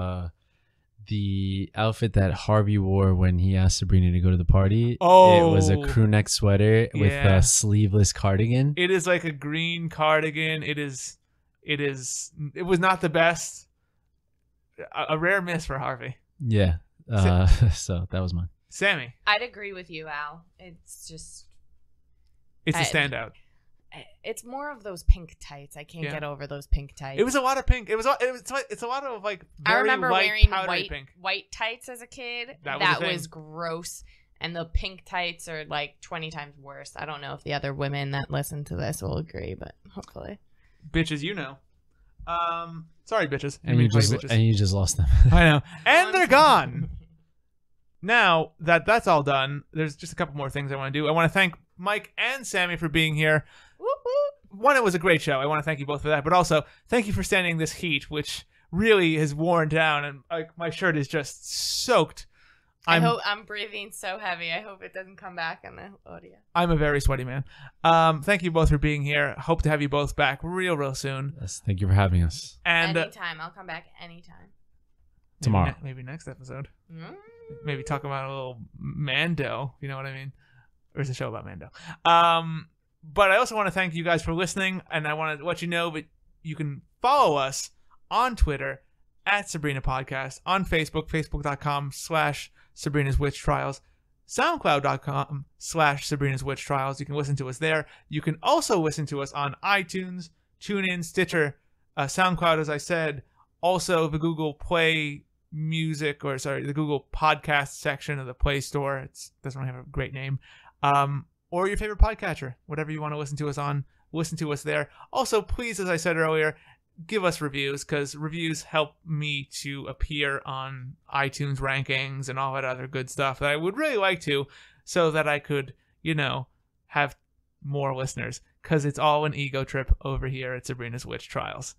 the outfit that Harvey wore when he asked Sabrina to go to the party?
Oh,
it was a crew neck sweater with a sleeveless cardigan.
It is like a green cardigan. It was not the best. A rare miss for Harvey.
Yeah. So that was mine.
Sammy.
I'd agree with you, Al. It's
a standout.
It's more of those pink tights. I can't get over those pink tights.
It was a lot of pink. It's a lot of like very
I remember
light,
wearing
powdery pink.
white tights as a kid.
That
was gross. And the pink tights are like 20 times worse. I don't know if the other women that listen to this will agree, but hopefully.
Bitches, you know. Sorry, bitches.
And you just lost them.
I know. And they're gone. Now that that's all done, there's just a couple more things I want to do. I want to thank Mike and Sammy for being here. One, it was a great show. I want to thank you both for that, but also thank you for standing this heat, which really has worn down, and like my shirt is just soaked.
I'm breathing so heavy. I hope it doesn't come back in the audio.
I'm a very sweaty man. Thank you both for being here. Hope to have you both back real soon.
Yes, thank you for having us.
And anytime. I'll come back anytime.
Tomorrow.
Maybe next episode. Maybe talk about a little Mando. You know what I mean? There's a show about Mando. But I also want to thank you guys for listening, and I want to let you know that you can follow us on Twitter at Sabrina Podcast, on Facebook, facebook.com/Sabrina's Witch Trials, soundcloud.com/Sabrina's Witch Trials. You can listen to us there. You can also listen to us on iTunes, TuneIn, Stitcher, SoundCloud, as I said, also the Google Play Music, the Google Podcast section of the Play Store. It doesn't really have a great name. Or your favorite podcatcher, whatever you want to listen to us on, listen to us there. Also, please, as I said earlier, give us reviews, because reviews help me to appear on iTunes rankings and all that other good stuff that I would really like to, so that I could, have more listeners, because it's all an ego trip over here at Sabrina's Witch Trials.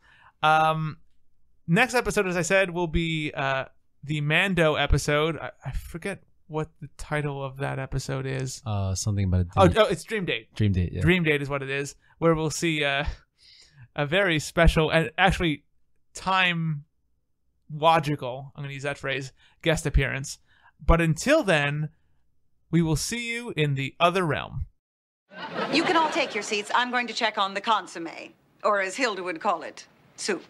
Next episode, as I said, will be the Mando episode. I forget what the title of that episode is.
Something about a date.
Oh, it's Dream Date.
Dream Date, yeah.
Dream Date is what it is, where we'll see a very special and actually time logical, I'm going to use that phrase, guest appearance. But until then, we will see you in the other realm.
You can all take your seats. I'm going to check on the consommé, or as Hilda would call it, soup.